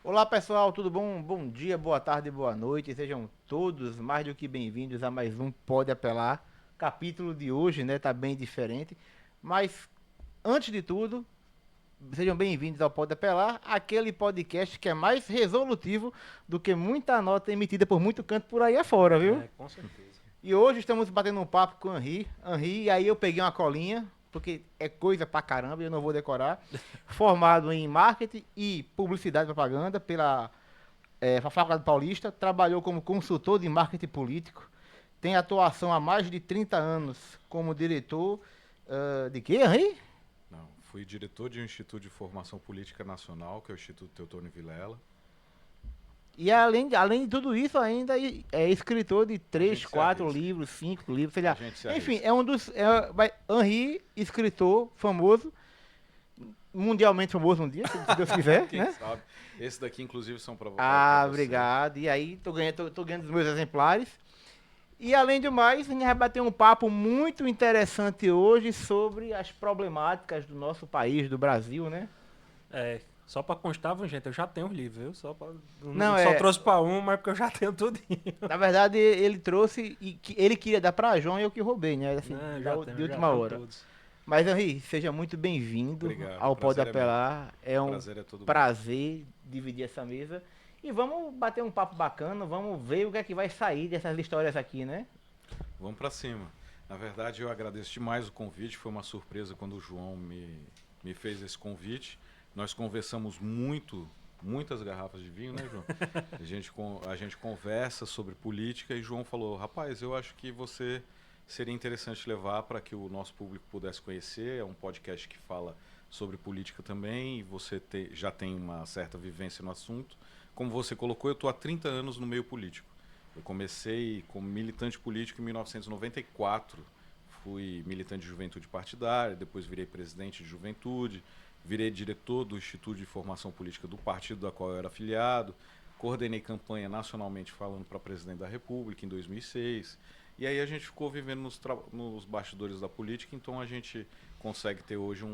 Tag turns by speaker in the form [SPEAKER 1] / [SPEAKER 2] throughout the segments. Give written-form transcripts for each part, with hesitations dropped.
[SPEAKER 1] Olá pessoal, tudo bom? Bom dia, boa tarde, boa noite. Sejam todos mais do que bem-vindos a mais um Pode Apelar. Capítulo de hoje, né, tá bem diferente. Mas antes de tudo, sejam bem-vindos ao Pode Apelar, aquele podcast que é mais resolutivo do que muita nota emitida por muito canto por aí afora, viu?
[SPEAKER 2] É, com certeza.
[SPEAKER 1] E hoje estamos batendo um papo com o Henri. E aí eu peguei uma colinha, porque é coisa pra caramba e eu não vou decorar. Formado em marketing e publicidade e propaganda pela Faculdade Paulista, trabalhou como consultor de marketing político, tem atuação há mais de 30 anos como diretor de quê, Henri?
[SPEAKER 3] Não, fui diretor de um Instituto de Formação Política Nacional, que é o Instituto Teotônio Vilela.
[SPEAKER 1] E além de tudo isso, ainda é escritor de 3,
[SPEAKER 3] gente se
[SPEAKER 1] 4
[SPEAKER 3] arrisca.
[SPEAKER 1] livros, 5 livros, sei lá.
[SPEAKER 3] A gente se
[SPEAKER 1] Enfim,
[SPEAKER 3] arrisca.
[SPEAKER 1] é um dos. Henri, escritor famoso, mundialmente famoso um dia, se Deus quiser,
[SPEAKER 3] Quem
[SPEAKER 1] né?
[SPEAKER 3] sabe? Esse daqui, inclusive, são para
[SPEAKER 1] Ah,
[SPEAKER 3] você.
[SPEAKER 1] obrigado. E aí, tô ganhando os meus exemplares. E além do mais, a gente vai bater um papo muito interessante hoje sobre as problemáticas do nosso país, do Brasil, né?
[SPEAKER 2] É, só pra constar, viu, gente, eu já tenho os livros, viu?
[SPEAKER 1] Não,
[SPEAKER 2] Só trouxe pra um, mas porque eu já tenho tudo.
[SPEAKER 1] Na verdade, ele trouxe e ele queria dar pra João e eu que roubei, né? Assim,
[SPEAKER 2] Não,
[SPEAKER 1] de última hora.
[SPEAKER 2] todos.
[SPEAKER 1] Mas, Henri, seja muito bem-vindo
[SPEAKER 3] Obrigado,
[SPEAKER 1] ao
[SPEAKER 3] o
[SPEAKER 1] Pode
[SPEAKER 3] prazer é meu.
[SPEAKER 1] Apelar. É um
[SPEAKER 3] Prazer é todo meu.
[SPEAKER 1] prazer dividir essa mesa. E vamos bater um papo bacana, vamos ver o que é que vai sair dessas histórias aqui, né?
[SPEAKER 3] Vamos para cima. Na verdade, eu agradeço demais o convite. Foi uma surpresa quando o João me fez esse convite. Nós conversamos muitas garrafas de vinho, né, João? A gente conversa sobre política e João falou, rapaz, eu acho que você seria interessante levar para que o nosso público pudesse conhecer. É um podcast que fala sobre política também e você já tem uma certa vivência no assunto. Como você colocou, eu estou há 30 anos no meio político. Eu comecei como militante político em 1994. Fui militante de juventude partidária, depois virei presidente de juventude, virei diretor do Instituto de Formação Política do partido da qual eu era afiliado, coordenei campanha nacionalmente falando para presidente da República em 2006. E aí a gente ficou vivendo nos bastidores da política, então a gente consegue ter hoje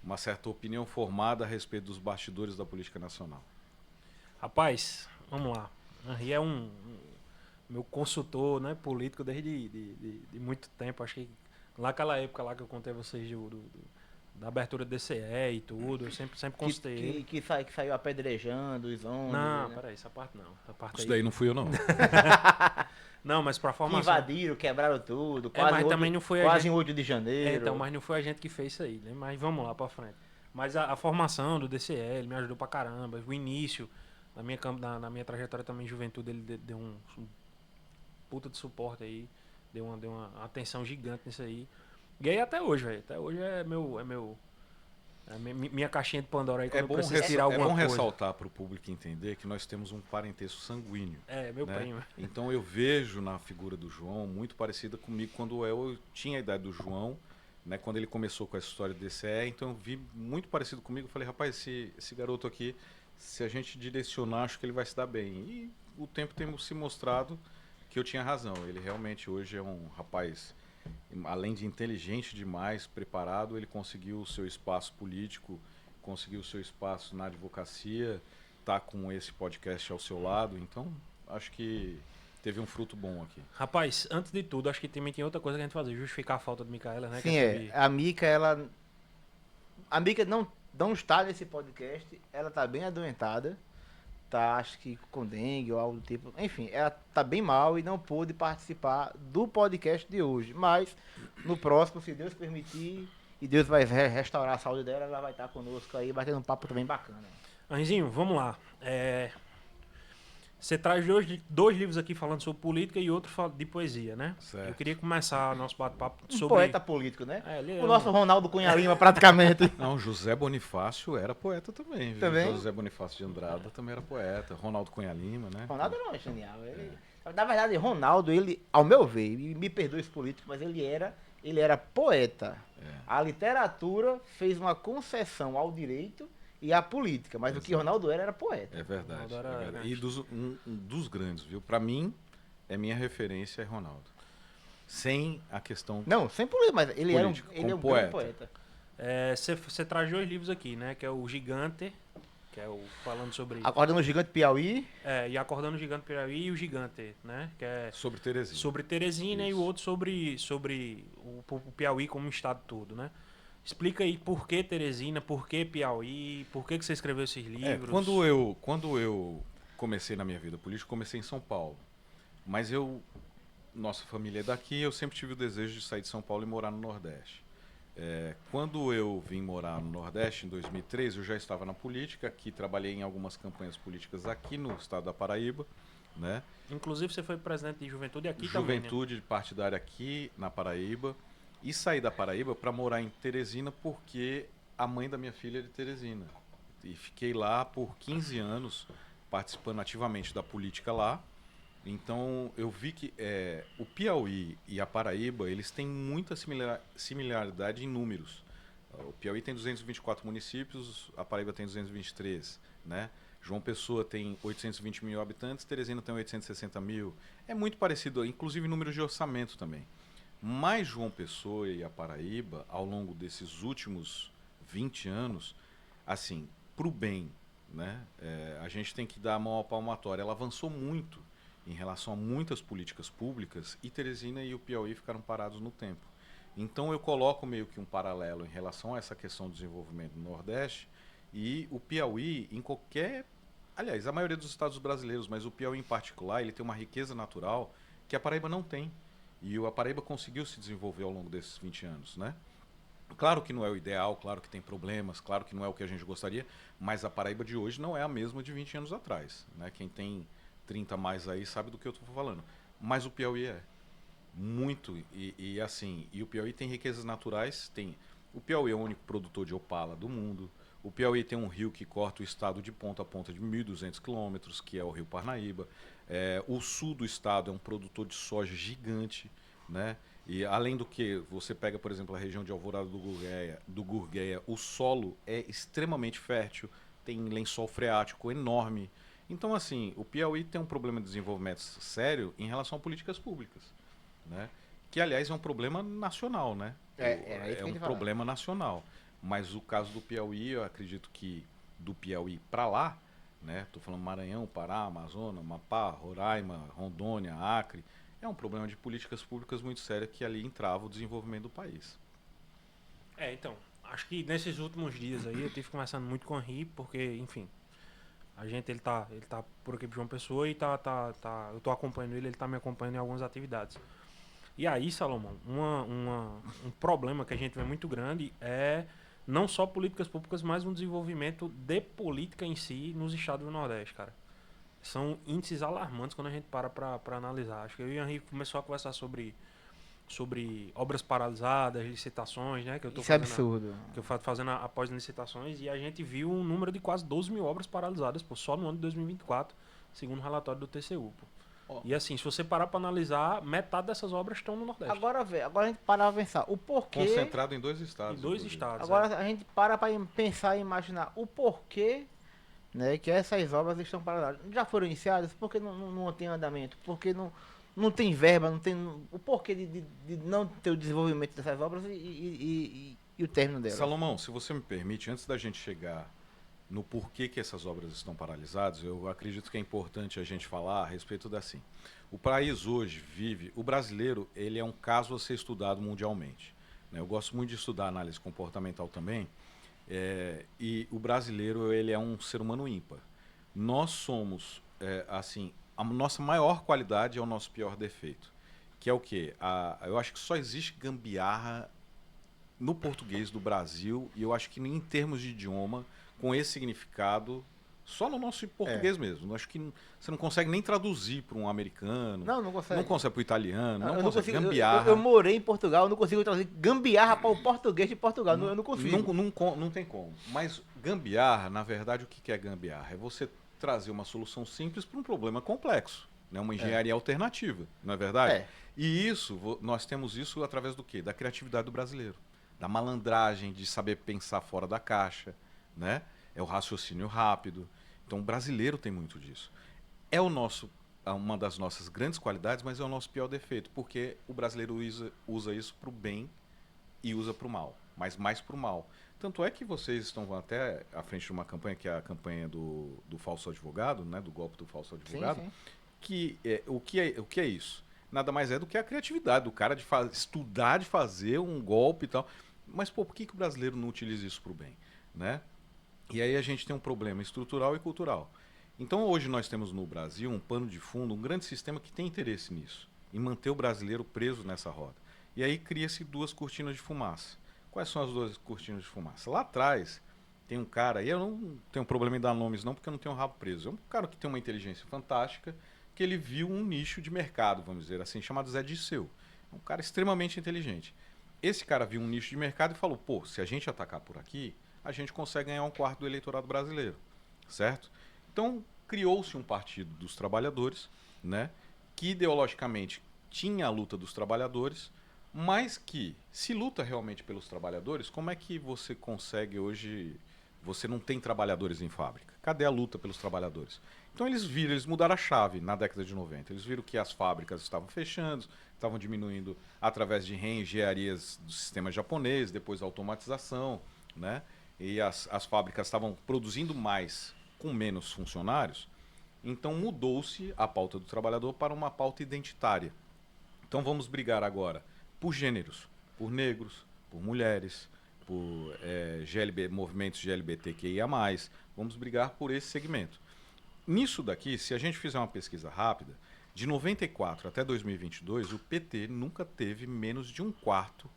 [SPEAKER 3] uma certa opinião formada a respeito dos bastidores da política nacional.
[SPEAKER 2] Rapaz, vamos lá. Henri é meu consultor, né, político desde de muito tempo. Acho que lá naquela época lá que eu contei a vocês da abertura do DCE e tudo, eu sempre consultei ele.
[SPEAKER 1] Que saiu apedrejando os ônibus.
[SPEAKER 2] Não,
[SPEAKER 1] né?
[SPEAKER 2] peraí, essa parte não. Essa parte
[SPEAKER 3] Isso
[SPEAKER 2] aí.
[SPEAKER 3] daí não fui eu, não.
[SPEAKER 2] Não, mas pra
[SPEAKER 1] Que
[SPEAKER 2] formação.
[SPEAKER 1] invadiram, quebraram tudo.
[SPEAKER 2] Mas também não foi a
[SPEAKER 1] quase
[SPEAKER 2] gente.
[SPEAKER 1] em 8 de janeiro.
[SPEAKER 2] Então, mas não foi a gente que fez isso aí, né? Mas vamos lá pra frente. Mas a formação do DCE, ele me ajudou pra caramba. O início, na minha trajetória também em juventude, ele deu um puta de suporte aí. Deu uma atenção gigante nisso aí. E aí até hoje, velho. Até hoje é minha caixinha de Pandora aí quando eu preciso tirar
[SPEAKER 3] É
[SPEAKER 2] alguma
[SPEAKER 3] bom
[SPEAKER 2] coisa.
[SPEAKER 3] ressaltar para o público entender que nós temos um parentesco sanguíneo.
[SPEAKER 2] É, meu
[SPEAKER 3] né?
[SPEAKER 2] primo.
[SPEAKER 3] Então eu vejo na figura do João muito parecida comigo quando eu tinha a idade do João, né? Quando ele começou com essa história do DCE, então eu vi muito parecido comigo. Falei, rapaz, esse garoto aqui, se a gente direcionar, acho que ele vai se dar bem. E o tempo tem se mostrado que eu tinha razão. Ele realmente hoje é um rapaz, além de inteligente demais, preparado, ele conseguiu o seu espaço político, conseguiu o seu espaço na advocacia, tá com esse podcast ao seu lado, então acho que teve um fruto bom aqui.
[SPEAKER 2] Rapaz, antes de tudo, acho que também tem outra coisa que a gente fazer, justificar a falta de Micaela, né?
[SPEAKER 1] Sim,
[SPEAKER 2] que
[SPEAKER 1] é. A Mica, ela. A Mica não está nesse podcast, ela tá bem adoentada. Tá, acho que com dengue ou algo do tipo. Enfim, ela tá bem mal e não pôde participar do podcast de hoje. Mas no próximo, se Deus permitir, e Deus vai restaurar a saúde dela, ela vai estar conosco aí, batendo um papo também bacana.
[SPEAKER 2] Henrizinho, vamos lá. Você traz dois livros aqui falando sobre política e outro de poesia, né?
[SPEAKER 3] Certo.
[SPEAKER 2] Eu queria começar nosso bate-papo
[SPEAKER 1] Um
[SPEAKER 2] sobre...
[SPEAKER 1] poeta político, né?
[SPEAKER 2] ele
[SPEAKER 1] O nosso Ronaldo Cunha Lima, praticamente.
[SPEAKER 3] Não, José Bonifácio era poeta também, viu?
[SPEAKER 1] Também?
[SPEAKER 3] José Bonifácio de Andrada também era poeta. Ronaldo Cunha Lima, né?
[SPEAKER 1] Ronaldo não é genial. Na verdade, Ronaldo, ele, ao meu ver, e me perdoe os políticos, mas ele era poeta. A literatura fez uma concessão ao direito e à política, mas o que Ronaldo era poeta.
[SPEAKER 3] É verdade.
[SPEAKER 2] Ronaldo era-
[SPEAKER 3] é verdade. E um dos grandes, viu? Pra mim, minha referência é Ronaldo. sem a questão
[SPEAKER 1] Não, sem política, mas ele
[SPEAKER 3] política,
[SPEAKER 1] ele é um
[SPEAKER 3] como
[SPEAKER 1] grande
[SPEAKER 3] poeta.
[SPEAKER 1] poeta.
[SPEAKER 2] Você traz 2 livros aqui, né? Que é o Gigante, que é o falando sobre...
[SPEAKER 1] Acordando no Gigante Piauí.
[SPEAKER 2] E Acordando o Gigante Piauí e o Gigante, né? Que é
[SPEAKER 3] Sobre Teresina.
[SPEAKER 2] sobre Teresina e o
[SPEAKER 3] Isso.
[SPEAKER 2] outro sobre o Piauí como um estado todo, né? Explica aí por que Teresina, por que Piauí, por que você escreveu esses livros.
[SPEAKER 3] Quando eu comecei na minha vida política, comecei em São Paulo. Mas nossa família é daqui, eu sempre tive o desejo de sair de São Paulo e morar no Nordeste. Quando eu vim morar no Nordeste, em 2003, eu já estava na política, aqui trabalhei em algumas campanhas políticas aqui no estado da Paraíba, né?
[SPEAKER 2] Inclusive você foi presidente de Juventude aqui também, né?
[SPEAKER 3] Juventude partidária aqui na Paraíba. E saí da Paraíba para morar em Teresina porque a mãe da minha filha é de Teresina. E fiquei lá por 15 anos participando ativamente da política lá. Então eu vi que o Piauí e a Paraíba eles têm muita similaridade em números. O Piauí tem 224 municípios, a Paraíba tem 223, né? João Pessoa tem 820 mil habitantes, Teresina tem 860 mil. É muito parecido, inclusive em números de orçamento também. Mas João Pessoa e a Paraíba, ao longo desses últimos 20 anos, assim, para o bem, né? A gente tem que dar a mão à palmatória. Ela avançou muito em relação a muitas políticas públicas e Teresina e o Piauí ficaram parados no tempo. Então eu coloco meio que um paralelo em relação a essa questão do desenvolvimento do Nordeste e o Piauí em qualquer... Aliás, a maioria dos estados brasileiros, mas o Piauí em particular, ele tem uma riqueza natural que a Paraíba não tem. E a Paraíba conseguiu se desenvolver ao longo desses 20 anos, né? Claro que não é o ideal, claro que tem problemas, claro que não é o que a gente gostaria, mas a Paraíba de hoje não é a mesma de 20 anos atrás, né? Quem tem 30 a mais aí sabe do que eu estou falando. Mas o Piauí é muito, e assim, e o Piauí tem riquezas naturais, o Piauí é o único produtor de opala do mundo, o Piauí tem um rio que corta o estado de ponta a ponta de 1.200 quilômetros, que é o rio Parnaíba. O sul do estado é um produtor de soja gigante, né? E além do que, você pega, por exemplo, a região de Alvorada do Gurgueia, o solo é extremamente fértil, tem lençol freático enorme. Então, assim, o Piauí tem um problema de desenvolvimento sério em relação a políticas públicas, né? Que, aliás, é um problema nacional, né?
[SPEAKER 1] Era isso que eu
[SPEAKER 3] um
[SPEAKER 1] ia falar.
[SPEAKER 3] problema nacional. Mas o caso do Piauí, eu acredito que do Piauí para lá, né? Estou falando Maranhão, Pará, Amazonas, Amapá, Roraima, Rondônia, Acre, é um problema de políticas públicas muito sério que ali entrava o desenvolvimento do país.
[SPEAKER 2] Então, acho que nesses últimos dias aí eu tive conversando muito com o Henri, porque, enfim, ele tá por aqui pro João Pessoa e eu tô acompanhando ele tá me acompanhando em algumas atividades. E aí, Salomão, um problema que a gente vê muito grande é não só políticas públicas, mas um desenvolvimento de política em si nos estados do Nordeste, cara. São índices alarmantes quando a gente para analisar. Acho que eu e o Henri começou a conversar sobre obras paralisadas, licitações, né? Que eu tô
[SPEAKER 1] Isso é
[SPEAKER 2] fazendo
[SPEAKER 1] absurdo.
[SPEAKER 2] que eu faço fazendo após licitações, e a gente viu um número de quase 12 mil obras paralisadas só no ano de 2024, segundo o relatório do TCU. E assim, se você parar para analisar, metade dessas obras estão no Nordeste.
[SPEAKER 1] Agora a gente para pra pensar o porquê.
[SPEAKER 3] Concentrado em 2 estados.
[SPEAKER 2] Em 2
[SPEAKER 3] inclusive.
[SPEAKER 2] estados.
[SPEAKER 1] Agora a gente para pra pensar e imaginar o porquê, né, que essas obras estão paradas. Já foram iniciadas? Porque não tem andamento? Porque não tem verba? Não tem o porquê de não ter o desenvolvimento dessas obras e o término delas?
[SPEAKER 3] Salomão, se você me permite, antes da gente chegar no porquê que essas obras estão paralisadas, eu acredito que é importante a gente falar a respeito da assim. O país hoje vive, o brasileiro, ele é um caso a ser estudado mundialmente, né? Eu gosto muito de estudar análise comportamental também, e o brasileiro, ele é um ser humano ímpar. Nós somos, assim, a nossa maior qualidade é o nosso pior defeito, que é o quê? Eu acho que só existe gambiarra no português do Brasil, e eu acho que em termos de idioma, com esse significado, só no nosso português mesmo. Eu acho que você não consegue nem traduzir para um americano.
[SPEAKER 1] Não consegue.
[SPEAKER 3] Não consegue para o italiano.
[SPEAKER 1] Eu
[SPEAKER 3] Não consegue.
[SPEAKER 1] consigo,
[SPEAKER 3] Gambiarra.
[SPEAKER 1] eu morei em Portugal, eu não consigo traduzir gambiarra para o português de Portugal. Eu não consigo.
[SPEAKER 3] Não tem como. Mas gambiarra, na verdade, o que é gambiarra? É você trazer uma solução simples para um problema complexo. Né? Uma engenharia alternativa, não é verdade? E isso, nós temos isso através do quê? Da criatividade do brasileiro. Da malandragem, de saber pensar fora da caixa, né? É o raciocínio rápido. Então, o brasileiro tem muito disso. É o nosso uma das nossas grandes qualidades, mas é o nosso pior defeito, porque o brasileiro usa isso para o bem e usa para o mal, mas mais para o mal. Tanto é que vocês estão até à frente de uma campanha, que é a campanha do falso advogado, né, do golpe do falso advogado,
[SPEAKER 1] Sim.
[SPEAKER 3] que o que é isso? Nada mais é do que a criatividade do cara de estudar, de fazer um golpe e tal. Mas, pô, por que o brasileiro não utiliza isso para o bem, né? E aí a gente tem um problema estrutural e cultural. Então hoje nós temos no Brasil um pano de fundo, um grande sistema que tem interesse nisso, em manter o brasileiro preso nessa roda. E aí cria-se duas cortinas de fumaça. Quais são as duas cortinas de fumaça? Lá atrás tem um cara, e eu não tenho problema em dar nomes não, porque eu não tenho rabo preso. É um cara que tem uma inteligência fantástica, que ele viu um nicho de mercado, vamos dizer assim, chamado Zé Disseu. É um cara extremamente inteligente. Esse cara viu um nicho de mercado e falou, pô, se a gente atacar por aqui, a gente consegue ganhar um quarto do eleitorado brasileiro, certo? Então, criou-se um partido dos trabalhadores, né, que ideologicamente tinha a luta dos trabalhadores, mas que, se luta realmente pelos trabalhadores, como é que você consegue hoje... Você não tem trabalhadores em fábrica. Cadê a luta pelos trabalhadores? Então eles mudaram a chave na década de 90. Eles viram que as fábricas estavam fechando, estavam diminuindo através de reengenharias do sistema japonês, depois a automatização, né? E as fábricas estavam produzindo mais com menos funcionários. Então mudou-se a pauta do trabalhador para uma pauta identitária. Então vamos brigar agora por gêneros, por negros, por mulheres, por movimentos GLBTQIA+, vamos brigar por esse segmento. Nisso daqui, se a gente fizer uma pesquisa rápida, de 94 até 2022, o PT nunca teve menos de um quarto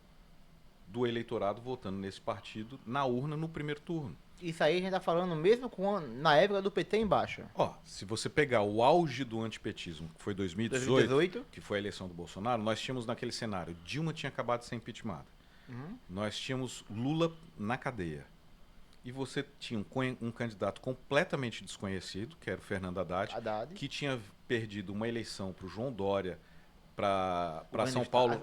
[SPEAKER 3] do eleitorado votando nesse partido na urna no primeiro turno.
[SPEAKER 1] Isso aí a gente tá falando mesmo na época do PT embaixo.
[SPEAKER 3] Ó, se você pegar o auge do antipetismo, que foi 2018,
[SPEAKER 1] 2018.
[SPEAKER 3] que foi a eleição do Bolsonaro, nós tínhamos naquele cenário, Dilma tinha acabado de ser impeachmentada. Nós tínhamos Lula na cadeia. E você tinha um candidato completamente desconhecido, que era o Fernando Haddad, que tinha perdido uma eleição para o João Dória, para São Paulo,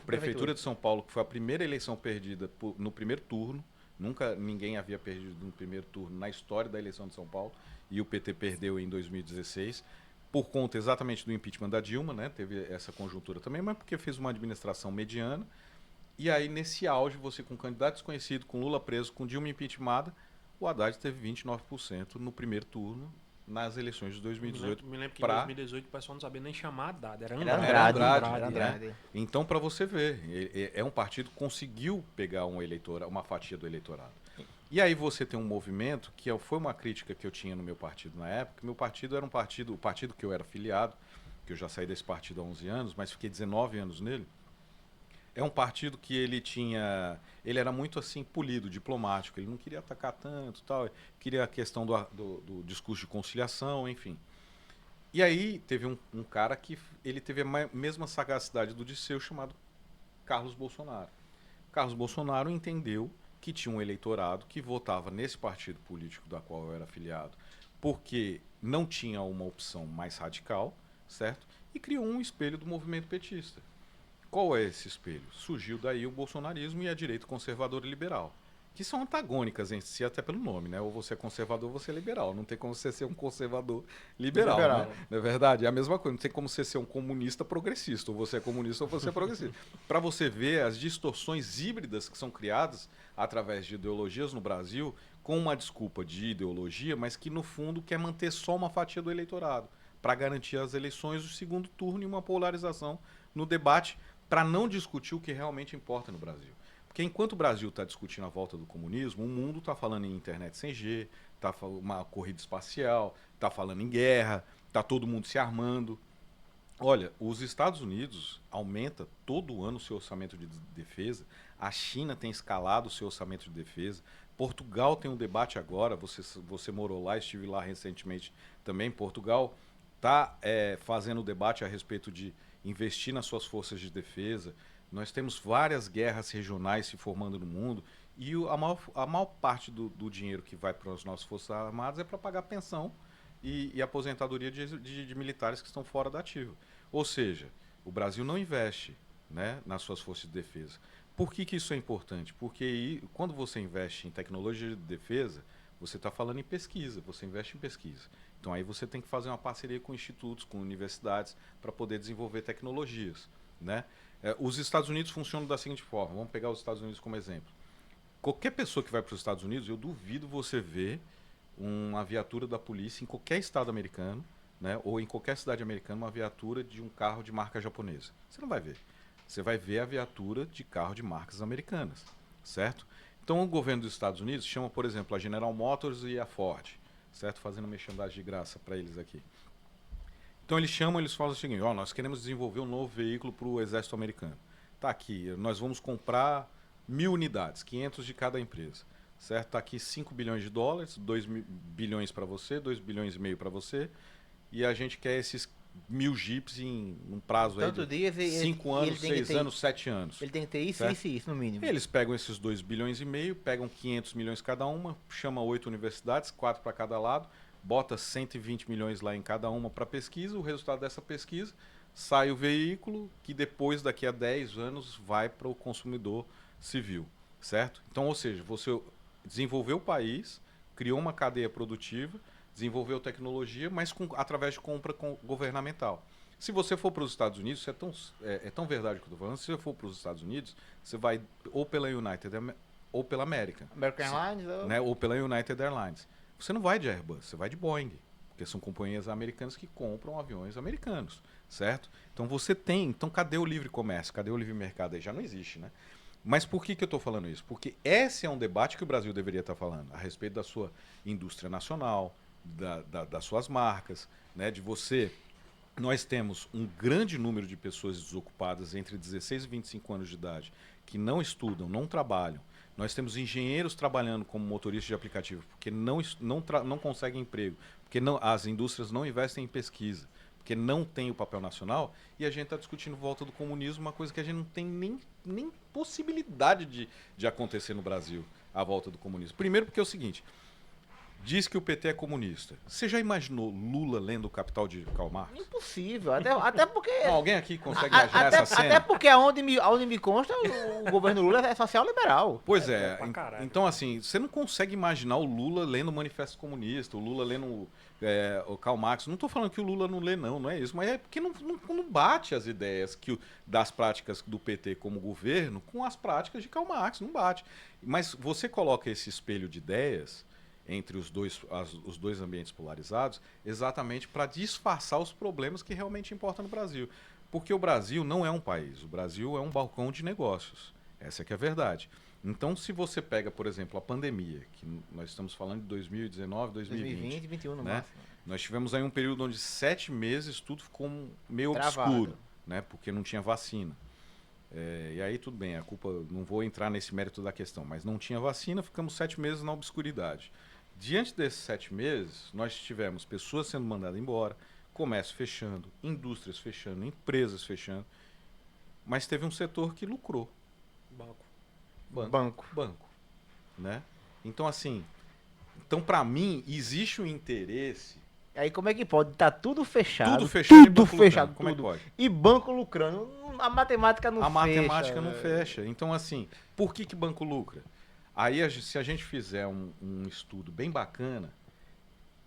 [SPEAKER 3] Prefeitura de São Paulo, que foi a primeira eleição perdida no primeiro turno. Nunca ninguém havia perdido no primeiro turno na história da eleição de São Paulo. E o PT perdeu em 2016, por conta exatamente do impeachment da Dilma, né? Teve essa conjuntura também, mas porque fez uma administração mediana. E aí, nesse auge, você com um candidato desconhecido, com Lula preso, com Dilma impeachmentada, o Haddad teve 29% no primeiro turno nas eleições de 2018.
[SPEAKER 2] Me lembro que em 2018 o pessoal não sabia nem chamar Haddad, era
[SPEAKER 1] Andrade.
[SPEAKER 3] Né? Então, para você ver, é um partido que conseguiu pegar uma fatia do eleitorado. E aí você tem um movimento, que foi uma crítica que eu tinha no meu partido na época. Meu partido era o partido que eu era filiado, que eu já saí desse partido há 11 anos, mas fiquei 19 anos nele. É um partido que ele era muito assim polido, diplomático, ele não queria atacar tanto, tal, queria a questão do discurso de conciliação, enfim. E aí teve um cara que ele teve a mesma sagacidade do Disseu, chamado Carlos Bolsonaro. Carlos Bolsonaro entendeu que tinha um eleitorado que votava nesse partido político da qual eu era afiliado, porque não tinha uma opção mais radical, certo? E criou um espelho do movimento petista. Qual é esse espelho? Surgiu daí o bolsonarismo e a direita conservadora e liberal, que são antagônicas em si, até pelo nome, né? Ou você é conservador ou você é liberal. Não tem como você ser um conservador liberal, né? Não é verdade? É a mesma coisa. Não tem como você ser um comunista progressista. Ou você é comunista ou você é progressista. Para você ver as distorções híbridas que são criadas através de ideologias no Brasil, com uma desculpa de ideologia, mas que no fundo quer manter só uma fatia do eleitorado, para garantir as eleições do segundo turno e uma polarização no debate, para não discutir o que realmente importa no Brasil. Porque enquanto o Brasil está discutindo a volta do comunismo, o mundo está falando em internet sem G, está falando uma corrida espacial, está falando em guerra, está todo mundo se armando. Olha, os Estados Unidos aumenta todo ano o seu orçamento de defesa, a China tem escalado o seu orçamento de defesa, Portugal tem um debate agora, você morou lá, estive lá recentemente também, Portugal está fazendo debate a respeito de investir nas suas forças de defesa. Nós temos várias guerras regionais se formando no mundo e a maior parte do dinheiro que vai para as nossas forças armadas é para pagar pensão e aposentadoria de militares que estão fora da ativa. Ou seja, o Brasil não investe, né, nas suas forças de defesa. Por que isso é importante? Porque quando você investe em tecnologia de defesa, você está falando em pesquisa, você investe em pesquisa. Então aí você tem que fazer uma parceria com institutos, com universidades, para poder desenvolver tecnologias, né? Os Estados Unidos funcionam da seguinte forma, vamos pegar os Estados Unidos como exemplo. Qualquer pessoa que vai para os Estados Unidos, eu duvido você ver uma viatura da polícia em qualquer estado americano, né, ou em qualquer cidade americana, uma viatura de um carro de marca japonesa. Você não vai ver. Você vai ver a viatura de carro de marcas americanas, certo? Então o governo dos Estados Unidos chama, por exemplo, a General Motors e a Ford, certo? Fazendo merchandising de graça para eles aqui. Então eles chamam, eles falam o seguinte, nós queremos desenvolver um novo veículo para o exército americano. Tá aqui, nós vamos comprar 1.000 unidades, 500 de cada empresa. Certo? Está aqui 5 bilhões de dólares, 2 bilhões para você, 2 bilhões e meio para você. E a gente quer esses 1.000 Jeeps em um prazo aí de 5 anos, 6 anos, 7 anos.
[SPEAKER 1] Ele tem que ter isso,
[SPEAKER 3] certo?
[SPEAKER 1] isso, no mínimo.
[SPEAKER 3] Eles pegam esses 2 bilhões e meio, pegam 500 milhões cada uma, chama 8 universidades, 4 para cada lado, bota 120 milhões lá em cada uma para pesquisa. O resultado dessa pesquisa sai o veículo que depois, daqui a 10 anos, vai para o consumidor civil. Certo? Então, ou seja, você desenvolveu o país, criou uma cadeia produtiva, desenvolveu tecnologia, mas através de compra governamental. Se você for para os Estados Unidos, isso é tão verdade o que eu estou falando, se você for para os Estados Unidos, você vai ou pela United ou pela American
[SPEAKER 1] Airlines,
[SPEAKER 3] né, ou pela United Airlines. Você não vai de Airbus, você vai de Boeing, porque são companhias americanas que compram aviões americanos, certo? Então você tem, então cadê o livre comércio, cadê o livre mercado aí? Já não existe, né? Mas por que eu estou falando isso? Porque esse é um debate que o Brasil deveria estar falando a respeito da sua indústria nacional, das suas marcas, né? De você. Nós temos um grande número de pessoas desocupadas entre 16 e 25 anos de idade que não estudam, não trabalham. Nós temos engenheiros trabalhando como motoristas de aplicativo porque não conseguem emprego, porque as indústrias não investem em pesquisa, porque não tem o papel nacional, e a gente está discutindo volta do comunismo, uma coisa que a gente não tem nem possibilidade de acontecer no Brasil, a volta do comunismo. Primeiro porque é o seguinte, diz que o PT é comunista. Você já imaginou Lula lendo o Capital de Karl Marx?
[SPEAKER 1] Impossível, até porque...
[SPEAKER 3] Não, alguém aqui consegue imaginar essa cena?
[SPEAKER 1] Até porque aonde me consta, o governo Lula é social-liberal.
[SPEAKER 3] Pois é,
[SPEAKER 2] pra caralho.
[SPEAKER 3] então assim, você não consegue imaginar o Lula lendo o Manifesto Comunista, o Lula lendo o Karl Marx. Não estou falando que o Lula não lê, não é isso, mas é porque não bate as ideias das práticas do PT como governo com as práticas de Karl Marx, não bate. Mas você coloca esse espelho de ideias entre os dois ambientes polarizados, exatamente para disfarçar os problemas que realmente importam no Brasil. Porque o Brasil não é um país, o Brasil é um balcão de negócios. Essa é que é a verdade. Então, se você pega, por exemplo, a pandemia, que nós estamos falando de 2019, 2020.
[SPEAKER 1] 2020 e 2021 no
[SPEAKER 3] né?
[SPEAKER 1] máximo.
[SPEAKER 3] Nós tivemos aí um período onde 7 meses tudo ficou meio
[SPEAKER 1] Travado.
[SPEAKER 3] obscuro, né? Porque não tinha vacina. E aí tudo bem, a culpa, não vou entrar nesse mérito da questão, mas não tinha vacina, ficamos 7 meses na obscuridade. Diante desses 7 meses, nós tivemos pessoas sendo mandadas embora, comércio fechando, indústrias fechando, empresas fechando, mas teve um setor que lucrou. Banco. Né? Então, assim, para mim, existe um interesse...
[SPEAKER 1] Aí como é que pode? Tá tudo fechado.
[SPEAKER 3] Tudo fechado.
[SPEAKER 1] Tudo fechado.
[SPEAKER 3] Como é que pode?
[SPEAKER 1] E banco lucrando. A matemática não fecha.
[SPEAKER 3] A matemática não fecha. Então, assim, por que banco lucra? Aí, se a gente fizer um estudo bem bacana,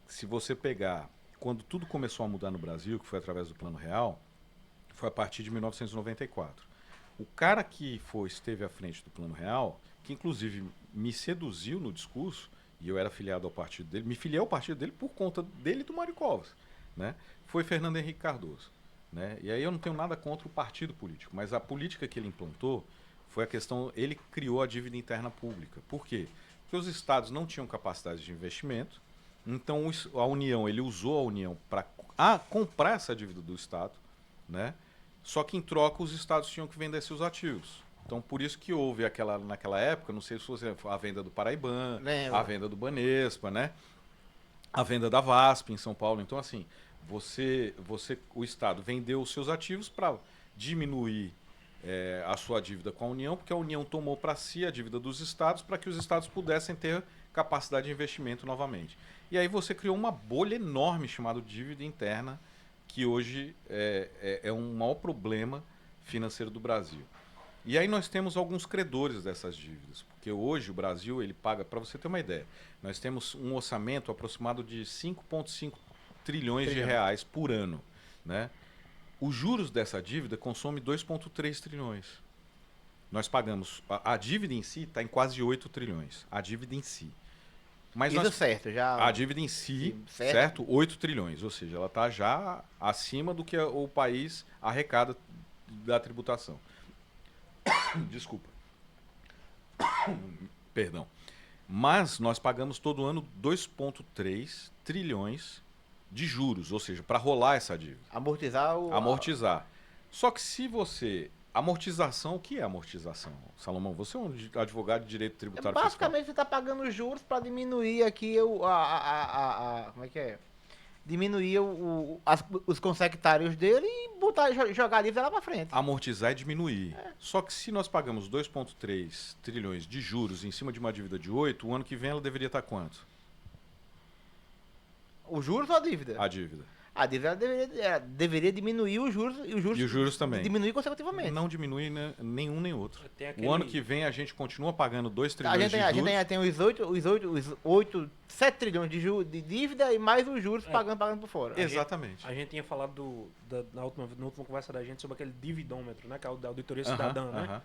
[SPEAKER 3] se você pegar, quando tudo começou a mudar no Brasil, que foi através do Plano Real, foi a partir de 1994. O cara que esteve à frente do Plano Real, que inclusive me seduziu no discurso, e eu era filiado ao partido dele, me filiei ao partido dele por conta dele e do Mário Covas, né? Foi Fernando Henrique Cardoso. Né? E aí eu não tenho nada contra o partido político, mas a política que ele implantou foi a questão, ele criou a dívida interna pública. Por quê? Porque os estados não tinham capacidade de investimento, então a União, ele usou a União para comprar essa dívida do estado, né? Só que em troca os estados tinham que vender seus ativos. Então por isso que houve naquela época, não sei se você a venda do Paraiban, a venda do Banespa, né? A venda da VASP em São Paulo. Então assim, o estado vendeu os seus ativos para diminuir a sua dívida com a União, porque a União tomou para si a dívida dos estados para que os estados pudessem ter capacidade de investimento novamente. E aí você criou uma bolha enorme chamada dívida interna, que hoje é um maior problema financeiro do Brasil. E aí nós temos alguns credores dessas dívidas, porque hoje o Brasil ele paga, para você ter uma ideia, nós temos um orçamento aproximado de 5,5 trilhões de reais por ano, né? Os juros dessa dívida consomem 2,3 trilhões. Nós pagamos... A dívida em si está em quase 8 trilhões. A dívida em si. Mas
[SPEAKER 1] Isso
[SPEAKER 3] nós,
[SPEAKER 1] certo, já.
[SPEAKER 3] a dívida em si,
[SPEAKER 1] Sim, certo.
[SPEAKER 3] certo? 8 trilhões. Ou seja, ela está já acima do que o país arrecada da tributação. Desculpa. Perdão. Mas nós pagamos todo ano 2,3 trilhões de juros, ou seja, para rolar essa dívida.
[SPEAKER 1] Amortizar o.
[SPEAKER 3] Amortizar. Só que se você... Amortização, o que é amortização, Salomão? Você é um advogado de direito tributário fiscal.
[SPEAKER 1] Basicamente você está pagando juros para diminuir aqui como é que é? Diminuir os consectários dele e jogar a dívida lá para frente.
[SPEAKER 3] Amortizar é diminuir. Só que se nós pagamos 2,3 trilhões de juros em cima de uma dívida de 8, o ano que vem ela deveria estar quanto?
[SPEAKER 1] Os juros ou a dívida?
[SPEAKER 3] A dívida.
[SPEAKER 1] A dívida deveria diminuir os juros e os
[SPEAKER 3] juros também.
[SPEAKER 1] Diminuir consecutivamente.
[SPEAKER 3] Não diminui, né, nenhum nem outro.
[SPEAKER 2] Aquele...
[SPEAKER 3] O ano que vem a gente continua pagando 2
[SPEAKER 1] A
[SPEAKER 3] trilhões
[SPEAKER 1] gente,
[SPEAKER 3] de juros.
[SPEAKER 1] ainda tem os 8, 7 trilhões de dívida e mais os juros pagando por fora.
[SPEAKER 3] Exatamente.
[SPEAKER 2] A gente tinha falado na última conversa da gente sobre aquele dividômetro, né? Que é o da Auditoria Cidadã, né?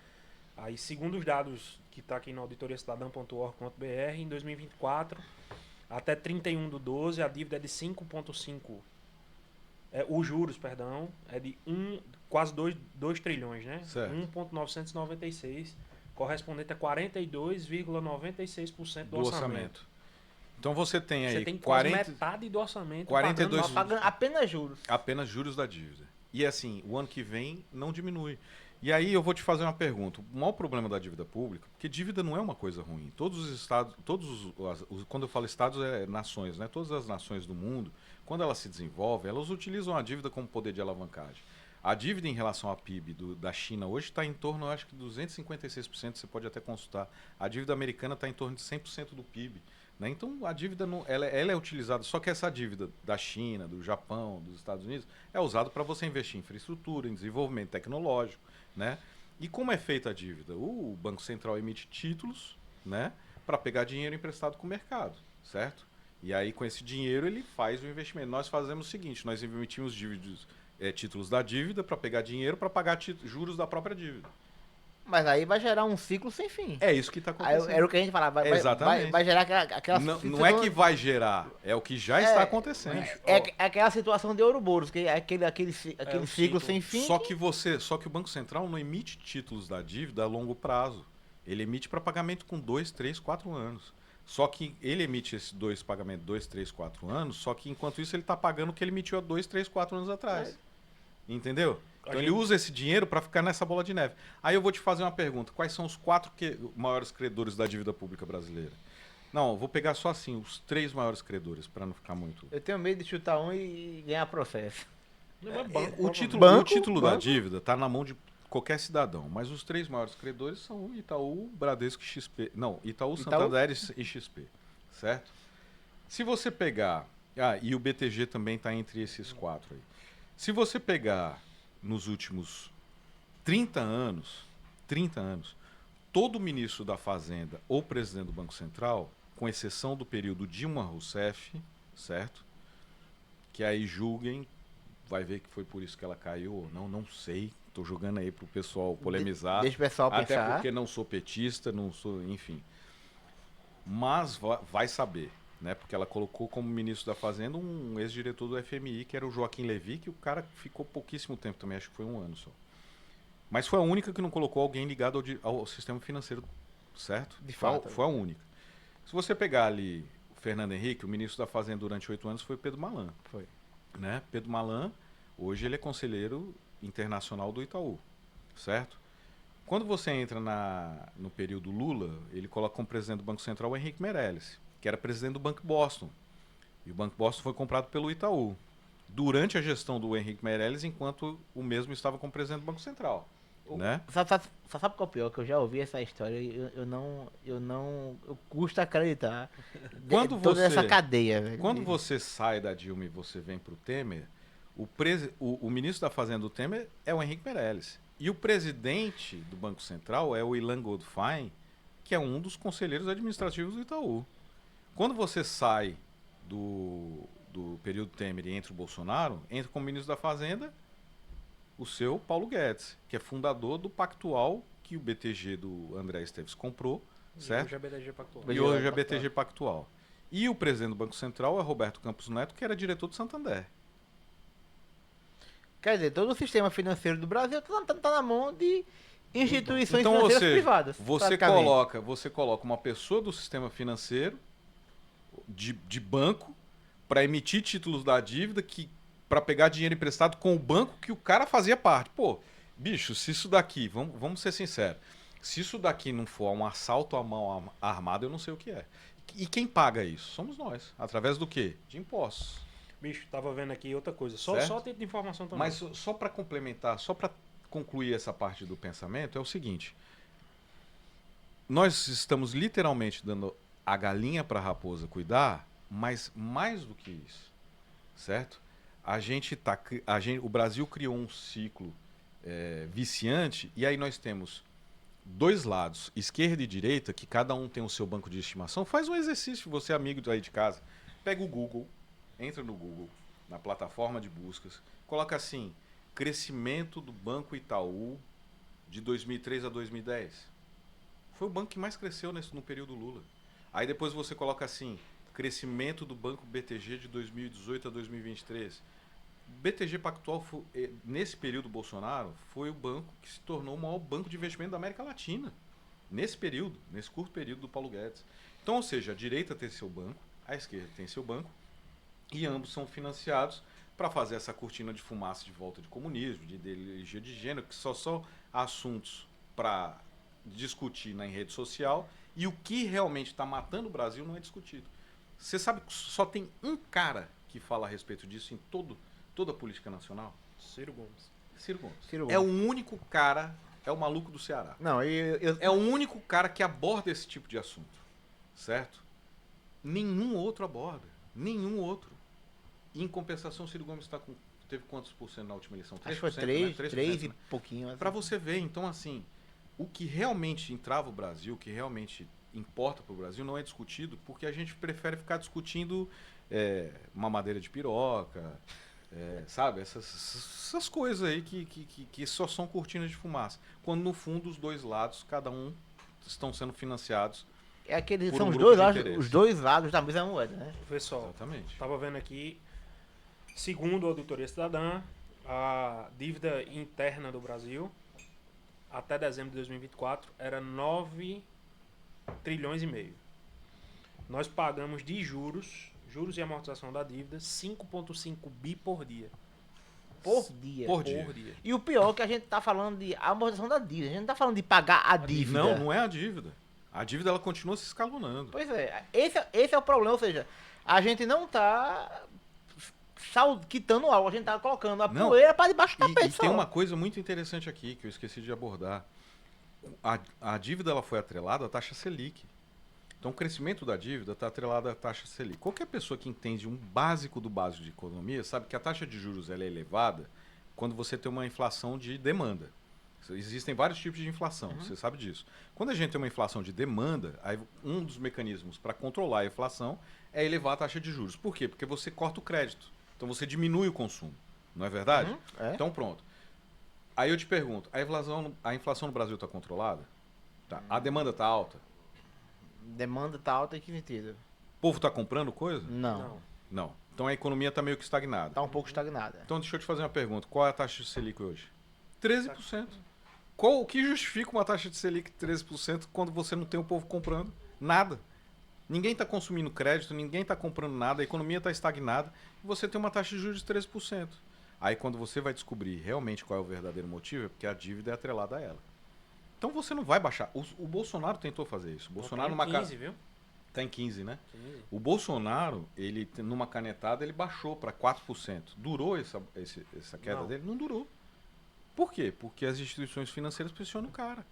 [SPEAKER 2] Aí, segundo os dados que está aqui no auditoriacidadã.org.br, em 2024, até 31/12, a dívida é de 5,5. Os juros, perdão, é de quase 2 trilhões, né?
[SPEAKER 3] Certo.
[SPEAKER 2] 1,996, correspondente a 42,96% do orçamento.
[SPEAKER 3] Então você tem aí
[SPEAKER 2] Você tem quase metade do orçamento
[SPEAKER 3] 42
[SPEAKER 1] pagando apenas juros.
[SPEAKER 3] Apenas juros da dívida. E assim, o ano que vem não diminui. E aí eu vou te fazer uma pergunta. O maior problema da dívida pública, porque dívida não é uma coisa ruim. Todos os estados, quando eu falo estados, é nações, né? Todas as nações do mundo, quando elas se desenvolvem, elas utilizam a dívida como poder de alavancagem. A dívida em relação ao PIB da China hoje está em torno, eu acho que 256%, você pode até consultar. A dívida americana está em torno de 100% do PIB. Né? Então a dívida ela é utilizada, só que essa dívida da China, do Japão, dos Estados Unidos, é usada para você investir em infraestrutura, em desenvolvimento tecnológico. Né? E como é feita a dívida? O Banco Central emite títulos, né, para pegar dinheiro emprestado com o mercado, certo? E aí com esse dinheiro ele faz o investimento. Nós fazemos o seguinte, nós emitimos títulos da dívida para pegar dinheiro para pagar juros da própria dívida.
[SPEAKER 1] Mas aí vai gerar um ciclo sem fim.
[SPEAKER 3] É isso que está acontecendo.
[SPEAKER 1] Era o que a gente falava. Vai gerar aquela
[SPEAKER 3] não é que vai gerar, é o que já está acontecendo.
[SPEAKER 1] É aquela situação de Ouroboros, que é aquele ciclo sem fim.
[SPEAKER 3] Só que o Banco Central não emite títulos da dívida a longo prazo. Ele emite para pagamento com 2, 3, 4 anos. Só que ele emite esse pagamento 2, 3, 4 anos, só que enquanto isso ele está pagando o que ele emitiu há 2, 3, 4 anos atrás. Entendeu? Então ele usa esse dinheiro para ficar nessa bola de neve. Aí eu vou te fazer uma pergunta. Quais são os 4 maiores credores da dívida pública brasileira? Não, eu vou pegar só assim, os 3 maiores credores, para não ficar muito...
[SPEAKER 1] Eu tenho medo de chutar um e ganhar processo.
[SPEAKER 3] O título da dívida está na mão de qualquer cidadão, mas os 3 maiores credores são Itaú, Bradesco e XP. Não, Itaú, Santander e XP, certo? Se você pegar... e o BTG também está entre esses 4 aí. Se você pegar nos últimos 30 anos, todo ministro da Fazenda ou presidente do Banco Central, com exceção do período Dilma Rousseff, certo? Que aí julguem, vai ver que foi por isso que ela caiu ou não sei. Estou jogando aí pro pessoal polemizar.
[SPEAKER 1] Deixa o pessoal
[SPEAKER 3] até
[SPEAKER 1] pensar.
[SPEAKER 3] Até porque não sou petista, não sou, enfim. Mas vai saber. Né, porque ela colocou como ministro da Fazenda um ex-diretor do FMI, que era o Joaquim Levy, que o cara ficou pouquíssimo tempo também, acho que foi 1 ano só. Mas foi a única que não colocou alguém ligado ao sistema financeiro, certo?
[SPEAKER 1] De fato.
[SPEAKER 3] Foi a única. Se você pegar ali o Fernando Henrique, o ministro da Fazenda durante 8 anos foi o Pedro Malan.
[SPEAKER 1] Foi.
[SPEAKER 3] Né? Pedro Malan, hoje ele é conselheiro internacional do Itaú, certo? Quando você entra no período Lula, ele coloca como presidente do Banco Central o Henrique Meirelles, que era presidente do Banco Boston. E o Banco Boston foi comprado pelo Itaú. Durante a gestão do Henrique Meirelles, enquanto o mesmo estava como presidente do Banco Central. Né?
[SPEAKER 1] Só sabe qual é o pior? Que eu já ouvi essa história e eu custa acreditar toda essa cadeia. Velho.
[SPEAKER 3] Quando você sai da Dilma e você vem para o Temer, o ministro da Fazenda do Temer é o Henrique Meirelles. E o presidente do Banco Central é o Ilan Goldfein, que é um dos conselheiros administrativos do Itaú. Quando você sai do do período Temer e entra o Bolsonaro, entra como ministro da Fazenda o seu Paulo Guedes, que é fundador do Pactual que o BTG do André Esteves comprou, certo?
[SPEAKER 2] Hoje é BTG Pactual.
[SPEAKER 3] E hoje é BTG Pactual. E o presidente do Banco Central é Roberto Campos Neto, que era diretor do Santander.
[SPEAKER 1] Quer dizer, todo o sistema financeiro do Brasil tá na mão de instituições
[SPEAKER 3] Então, ou
[SPEAKER 1] financeiras
[SPEAKER 3] seja,
[SPEAKER 1] privadas.
[SPEAKER 3] você coloca uma pessoa do sistema financeiro, de banco, para emitir títulos da dívida, para pegar dinheiro emprestado com o banco que o cara fazia parte. Pô, bicho, se isso daqui, vamos ser sinceros, se isso daqui não for um assalto à mão armada, eu não sei o que é. E quem paga isso? Somos nós. Através do quê? De impostos.
[SPEAKER 2] Bicho, tava vendo aqui outra coisa. Só tipo de informação também.
[SPEAKER 3] Mas só para complementar, só para concluir essa parte do pensamento, é o seguinte. Nós estamos literalmente dando a galinha para a raposa cuidar, mas mais do que isso, certo? O Brasil criou um ciclo viciante, e aí nós temos dois lados, esquerda e direita, que cada um tem o seu banco de estimação. Faz um exercício, você amigo aí de casa, pega o Google, entra no Google, na plataforma de buscas, coloca assim, crescimento do Banco Itaú de 2003 a 2010. Foi o banco que mais cresceu no período Lula. Aí depois você coloca assim, crescimento do Banco BTG de 2018 a 2023. BTG Pactual, nesse período Bolsonaro, foi o banco que se tornou o maior banco de investimento da América Latina. Nesse período, nesse curto período do Paulo Guedes. Então, ou seja, a direita tem seu banco, a esquerda tem seu banco, e ambos são financiados para fazer essa cortina de fumaça de volta de comunismo, de ideologia de gênero, que só são assuntos para discutir na rede social, e o que realmente está matando o Brasil não é discutido. Você sabe que só tem um cara que fala a respeito disso em toda a política nacional?
[SPEAKER 2] Ciro Gomes.
[SPEAKER 3] Ciro Gomes.
[SPEAKER 1] Ciro Gomes.
[SPEAKER 3] É o único cara, é o maluco do Ceará.
[SPEAKER 1] Não,
[SPEAKER 3] É o único cara que aborda esse tipo de assunto, certo? Nenhum outro aborda, nenhum outro. E, em compensação, o Ciro Gomes teve quantos por cento na última eleição? 3%,
[SPEAKER 1] acho que foi 3 e
[SPEAKER 3] né?
[SPEAKER 1] pouquinho. Assim.
[SPEAKER 3] Para você ver, então, assim, o que realmente entrava o Brasil, o que realmente importa para o Brasil, não é discutido, porque a gente prefere ficar discutindo mamadeira de piroca, sabe? Essas coisas aí que só são cortinas de fumaça. Quando, no fundo, os dois lados, cada um, estão sendo financiados.
[SPEAKER 1] São os dois lados da mesma moeda, né?
[SPEAKER 2] Pessoal,
[SPEAKER 3] Exatamente.
[SPEAKER 2] tava vendo aqui, segundo a Auditoria Cidadã, a dívida interna do Brasil até dezembro de 2024 era 9 trilhões e meio. Nós pagamos de juros e amortização da dívida 5,5 bi por dia.
[SPEAKER 1] Por dia.
[SPEAKER 3] Por dia.
[SPEAKER 1] E o pior é que a gente tá falando de amortização da dívida. A gente não tá falando de pagar a dívida.
[SPEAKER 3] Não é a dívida. A dívida ela continua se escalonando.
[SPEAKER 1] Pois é, esse é o problema, ou seja, a gente não tá quitando algo, a gente tá colocando a poeira para debaixo da tapete.
[SPEAKER 3] E tem uma coisa muito interessante aqui que eu esqueci de abordar. A dívida ela foi atrelada à taxa Selic. Então o crescimento da dívida está atrelado à taxa Selic. Qualquer pessoa que entende um básico do básico de economia sabe que a taxa de juros ela é elevada quando você tem uma inflação de demanda. Existem vários tipos de inflação, você sabe disso. Quando a gente tem uma inflação de demanda, aí um dos mecanismos para controlar a inflação é elevar a taxa de juros. Por quê? Porque você corta o crédito. Então você diminui o consumo. Não é verdade? Então pronto. Aí eu te pergunto, a inflação no Brasil está controlada? Tá. A demanda está alta?
[SPEAKER 1] Demanda tá alta em que sentido?
[SPEAKER 3] O povo está comprando coisa?
[SPEAKER 1] Não.
[SPEAKER 3] Não. Então a economia está meio que estagnada.
[SPEAKER 1] Tá um pouco estagnada.
[SPEAKER 3] Então deixa eu te fazer uma pergunta. Qual é a taxa de Selic hoje? 13%. O que justifica uma taxa de Selic de 13% quando você não tem o povo comprando? Nada. Ninguém está consumindo crédito, ninguém está comprando nada, a economia está estagnada e você tem uma taxa de juros de 13%. Aí quando você vai descobrir realmente qual é o verdadeiro motivo, é porque a dívida é atrelada a ela. Então você não vai baixar. O Bolsonaro tentou fazer isso. O Bolsonaro
[SPEAKER 2] tá em 15, viu?
[SPEAKER 3] Tá em 15, né?
[SPEAKER 2] 15.
[SPEAKER 3] O Bolsonaro, ele numa canetada, ele baixou para 4%. Durou essa queda dele? Não durou. Por quê? Porque as instituições financeiras pressionam o cara.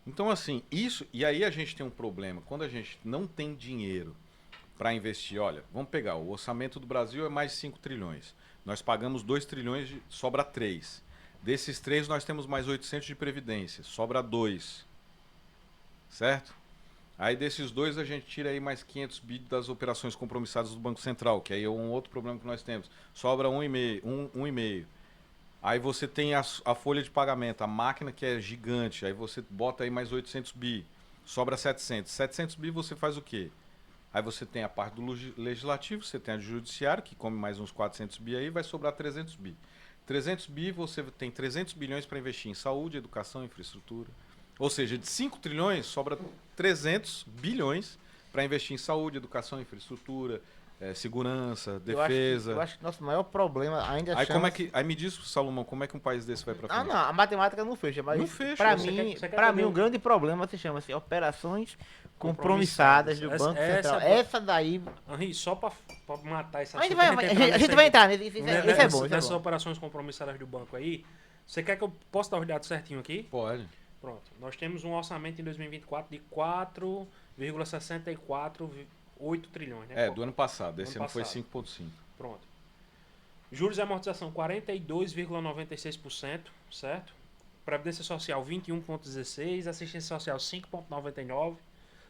[SPEAKER 3] Então, assim, isso... E aí a gente tem um problema. Quando a gente não tem dinheiro para investir, olha, vamos pegar, o orçamento do Brasil é mais de 5 trilhões. Nós pagamos 2 trilhões, sobra 3. Desses 3, nós temos mais 800 de previdência, sobra 2. Certo? Aí desses dois a gente tira aí mais 500 bi das operações compromissadas do Banco Central, que aí é um outro problema que nós temos. Sobra 1,5. Aí você tem a folha de pagamento, a máquina que é gigante, aí você bota aí mais 800 bi, sobra 700. 700 bi você faz o quê? Aí você tem a parte do legislativo, você tem a do judiciário, que come mais uns 400 bi aí, vai sobrar 300 bi. 300 bi você tem 300 bilhões para investir em saúde, educação, infraestrutura. Ou seja, de 5 trilhões sobra 300 bilhões para investir em saúde, educação, infraestrutura, segurança, defesa.
[SPEAKER 1] Eu acho que nosso maior problema ainda
[SPEAKER 3] Aí,
[SPEAKER 1] chama-se...
[SPEAKER 3] aí me diz, Salomão, como é que um país desse vai para frente?
[SPEAKER 1] Não, a matemática não fecha, mas
[SPEAKER 3] Não fecha.
[SPEAKER 1] pra
[SPEAKER 2] Você
[SPEAKER 1] mim,
[SPEAKER 2] quer
[SPEAKER 1] pra
[SPEAKER 2] que
[SPEAKER 1] mim
[SPEAKER 2] eu-
[SPEAKER 1] um grande problema se chama-se operações compromissadas do
[SPEAKER 2] Essa-
[SPEAKER 1] Banco
[SPEAKER 2] essa
[SPEAKER 1] Central.
[SPEAKER 2] é a-
[SPEAKER 1] Essa daí...
[SPEAKER 2] Henri, só pra matar essa
[SPEAKER 1] A gente vai entrar nisso, isso é bom. Isso é
[SPEAKER 2] nessas
[SPEAKER 1] bom.
[SPEAKER 2] operações compromissadas do banco aí, você quer que eu possa dar os dados certinho aqui?
[SPEAKER 3] Pode.
[SPEAKER 2] Pronto. Nós temos um orçamento em 2024 de 4,648 trilhões, né?
[SPEAKER 3] Do ano passado. Esse ano foi
[SPEAKER 2] passado.
[SPEAKER 3] 5,5.
[SPEAKER 2] Pronto. Juros e amortização 42,96%, certo? Previdência Social 21,16%, assistência social 5,99%,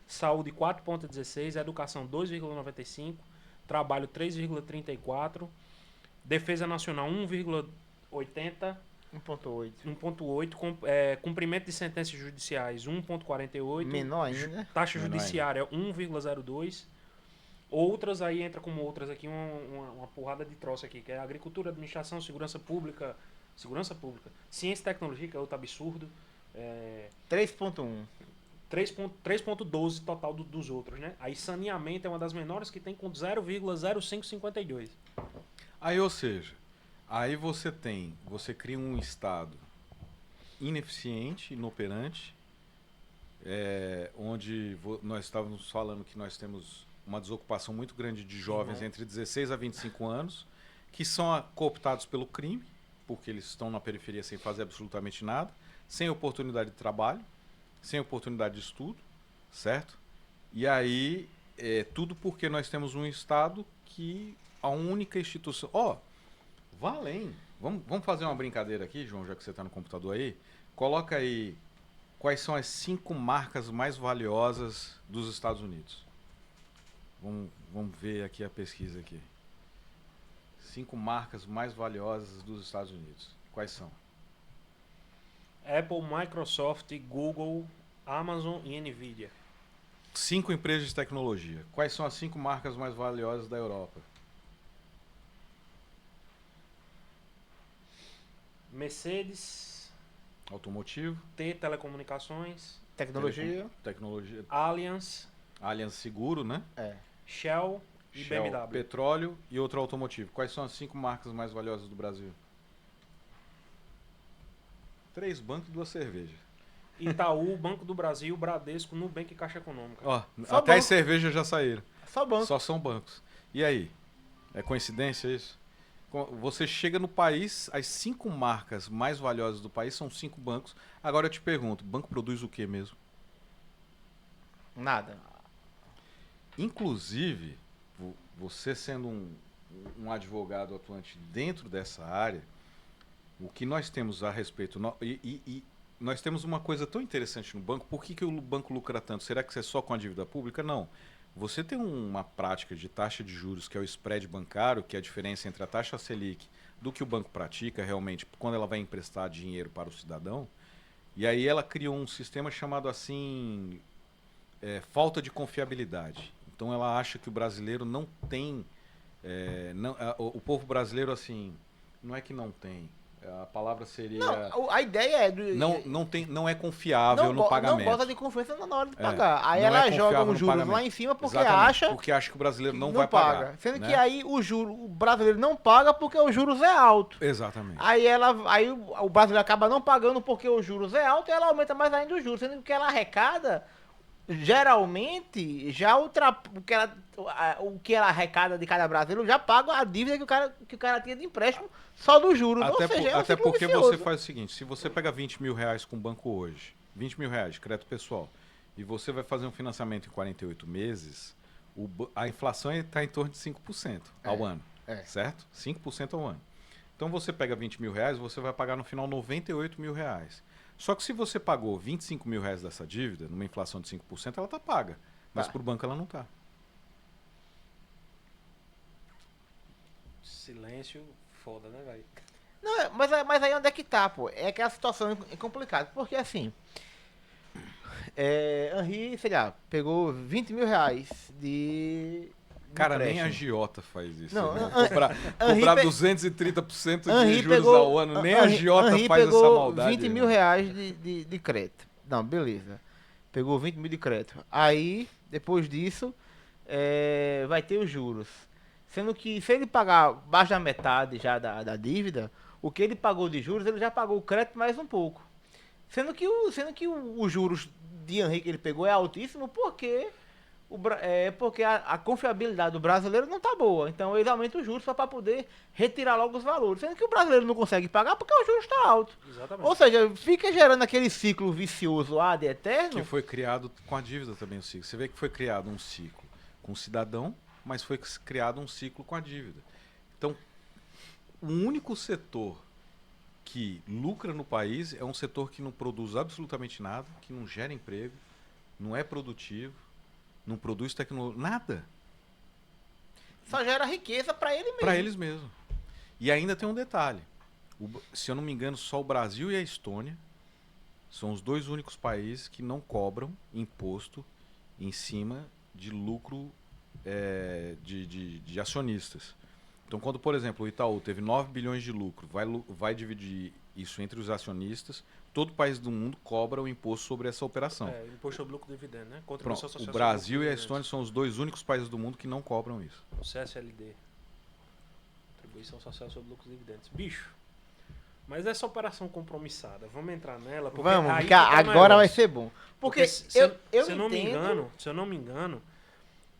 [SPEAKER 2] saúde 4,16%, educação 2,95%, trabalho 3,34%, defesa nacional 1,80%,
[SPEAKER 1] 1.8.
[SPEAKER 2] 1,8%, cumprimento de sentenças judiciais 1,48%,
[SPEAKER 1] Menor ainda, né?
[SPEAKER 2] taxa
[SPEAKER 3] Menor
[SPEAKER 2] judiciária 1,02%. Outras aí entra como outras aqui, uma porrada de troço aqui, que é agricultura, administração, segurança pública, ciência e tecnologia, que é outro absurdo,
[SPEAKER 1] 3.1.
[SPEAKER 2] 3,12 total dos outros, né? Aí saneamento é uma das menores que tem com 0,0552.
[SPEAKER 3] Aí, ou seja, aí você cria um Estado ineficiente, inoperante, onde nós estávamos falando que nós temos uma desocupação muito grande de jovens entre 16 a 25 anos, que são cooptados pelo crime, porque eles estão na periferia sem fazer absolutamente nada, sem oportunidade de trabalho, sem oportunidade de estudo, certo? E aí, tudo porque nós temos um Estado que a única instituição... vá além. Vamos fazer uma brincadeira aqui, João, já que você está no computador aí. Coloca aí quais são as 5 marcas mais valiosas dos Estados Unidos. Vamos ver aqui a pesquisa aqui. 5 marcas mais valiosas dos Estados Unidos. Quais são?
[SPEAKER 2] Apple, Microsoft, Google, Amazon e Nvidia.
[SPEAKER 3] 5 empresas de tecnologia. Quais são as 5 marcas mais valiosas da Europa?
[SPEAKER 2] Mercedes,
[SPEAKER 3] Automotivo,
[SPEAKER 2] T, telecomunicações,
[SPEAKER 1] Tecnologia.
[SPEAKER 3] tecnologia,
[SPEAKER 2] Allianz,
[SPEAKER 3] Allianz Seguro, né?
[SPEAKER 2] Shell e
[SPEAKER 3] Shell,
[SPEAKER 2] BMW.
[SPEAKER 3] petróleo e outro automotivo. Quais são as 5 marcas mais valiosas do Brasil? 3 bancos e 2 cervejas.
[SPEAKER 2] Itaú, Banco do Brasil, Bradesco, Nubank e Caixa Econômica.
[SPEAKER 1] Só
[SPEAKER 3] Até
[SPEAKER 1] banco.
[SPEAKER 3] as cervejas já saíram.
[SPEAKER 1] Só banco.
[SPEAKER 3] Só são bancos. E aí? É coincidência isso? Você chega no país, as 5 marcas mais valiosas do país são 5 bancos. Agora eu te pergunto, banco produz o que mesmo?
[SPEAKER 1] Nada.
[SPEAKER 3] Inclusive, você sendo um advogado atuante dentro dessa área, o que nós temos a respeito... E nós temos uma coisa tão interessante no banco. Por que o banco lucra tanto? Será que é só com a dívida pública? Não. Você tem uma prática de taxa de juros, que é o spread bancário, que é a diferença entre a taxa Selic do que o banco pratica realmente quando ela vai emprestar dinheiro para o cidadão. E aí ela criou um sistema chamado assim, falta de confiabilidade. Então ela acha que o brasileiro não tem... o povo brasileiro, assim, não é que não tem. A palavra seria...
[SPEAKER 1] Não, a ideia é...
[SPEAKER 3] Não é confiável no pagamento.
[SPEAKER 1] Não bota de confiança na hora de pagar. Aí
[SPEAKER 3] não
[SPEAKER 1] ela
[SPEAKER 3] é
[SPEAKER 1] joga
[SPEAKER 3] confiável
[SPEAKER 1] os
[SPEAKER 3] no
[SPEAKER 1] juros
[SPEAKER 3] pagamento.
[SPEAKER 1] lá em cima porque
[SPEAKER 3] Exatamente,
[SPEAKER 1] acha
[SPEAKER 3] porque acha que o brasileiro
[SPEAKER 1] que
[SPEAKER 3] não vai pagar.
[SPEAKER 1] Sendo
[SPEAKER 3] né?
[SPEAKER 1] que aí o brasileiro não paga porque os juros é alto.
[SPEAKER 3] Exatamente.
[SPEAKER 1] Aí o brasileiro acaba não pagando porque os juros é alto e ela aumenta mais ainda os juros. Sendo que ela arrecada, geralmente, já o que ela arrecada de cada brasileiro já paga a dívida que o cara tinha de empréstimo só dos juros. Ou seja, é um
[SPEAKER 3] até
[SPEAKER 1] ciclo
[SPEAKER 3] porque
[SPEAKER 1] vicioso.
[SPEAKER 3] você faz o seguinte, se você pega 20 mil reais com o banco hoje, 20 mil reais de crédito pessoal, e você vai fazer um financiamento em 48 meses, a inflação está em torno de 5% ao ano, certo? 5% ao ano. Então você pega 20 mil reais, você vai pagar no final 98 mil reais. Só que se você pagou R$ 25.000 dessa dívida, numa inflação de 5%, ela está paga. Mas
[SPEAKER 1] Tá.
[SPEAKER 3] para o banco ela não está.
[SPEAKER 2] Silêncio, foda, né, velho?
[SPEAKER 1] Não, mas aí onde é que tá, pô? É que a situação é complicada. Porque assim, Henri, sei lá, pegou R$ 20.000 de
[SPEAKER 3] Cara, nem a
[SPEAKER 1] empréstimo.
[SPEAKER 3] agiota faz isso.
[SPEAKER 1] Não,
[SPEAKER 3] irmão.
[SPEAKER 1] Henri
[SPEAKER 3] Cobrar
[SPEAKER 1] pe-
[SPEAKER 3] 230% de
[SPEAKER 1] Henri
[SPEAKER 3] juros
[SPEAKER 1] pegou,
[SPEAKER 3] ao ano, nem a agiota
[SPEAKER 1] Henri
[SPEAKER 3] faz essa
[SPEAKER 1] pegou
[SPEAKER 3] maldade.
[SPEAKER 1] 20 mil
[SPEAKER 3] irmão.
[SPEAKER 1] reais de crédito. Não, beleza. Pegou 20 mil de crédito. Aí, depois disso, vai ter os juros. Sendo que se ele pagar abaixo da metade já da dívida, o que ele pagou de juros, ele já pagou o crédito mais um pouco. Sendo que os juros de Henrique que ele pegou é altíssimo porque, porque a confiabilidade do brasileiro não tá boa. Então eles aumentam os juros só para poder retirar logo os valores. Sendo que o brasileiro não consegue pagar porque o juros está alto.
[SPEAKER 2] Exatamente.
[SPEAKER 1] Ou seja, fica gerando aquele ciclo vicioso lá de eterno.
[SPEAKER 3] Que foi criado com a dívida também o ciclo. Você vê que foi criado um ciclo com o cidadão, mas foi criado um ciclo com a dívida. Então, o único setor que lucra no país é um setor que não produz absolutamente nada, que não gera emprego, não é produtivo, não produz tecnologia, nada.
[SPEAKER 1] Só gera riqueza para ele mesmo.
[SPEAKER 3] Para eles mesmo. E ainda tem um detalhe. Se eu não me engano, só o Brasil e a Estônia são os dois únicos países que não cobram imposto em cima de lucro de acionistas. Então, quando, por exemplo, o Itaú teve 9 bilhões de lucro, vai dividir isso entre os acionistas, todo país do mundo cobra o imposto sobre essa operação.
[SPEAKER 2] Imposto sobre lucro e dividendo, né?
[SPEAKER 3] Pronto,
[SPEAKER 2] Contribuição social
[SPEAKER 3] o
[SPEAKER 2] sobre
[SPEAKER 3] Brasil
[SPEAKER 2] lucro
[SPEAKER 3] e a
[SPEAKER 2] dividendos.
[SPEAKER 3] Estônia são os dois únicos países do mundo que não cobram isso.
[SPEAKER 2] O CSLD. Contribuição social sobre lucros e dividendos. Bicho, mas essa operação compromissada, vamos entrar nela? Porque
[SPEAKER 1] Vamos,
[SPEAKER 2] aí
[SPEAKER 1] porque
[SPEAKER 2] que tá o
[SPEAKER 1] agora vai
[SPEAKER 2] negócio.
[SPEAKER 1] ser bom. Porque
[SPEAKER 2] se eu não me
[SPEAKER 1] entendo-
[SPEAKER 2] engano,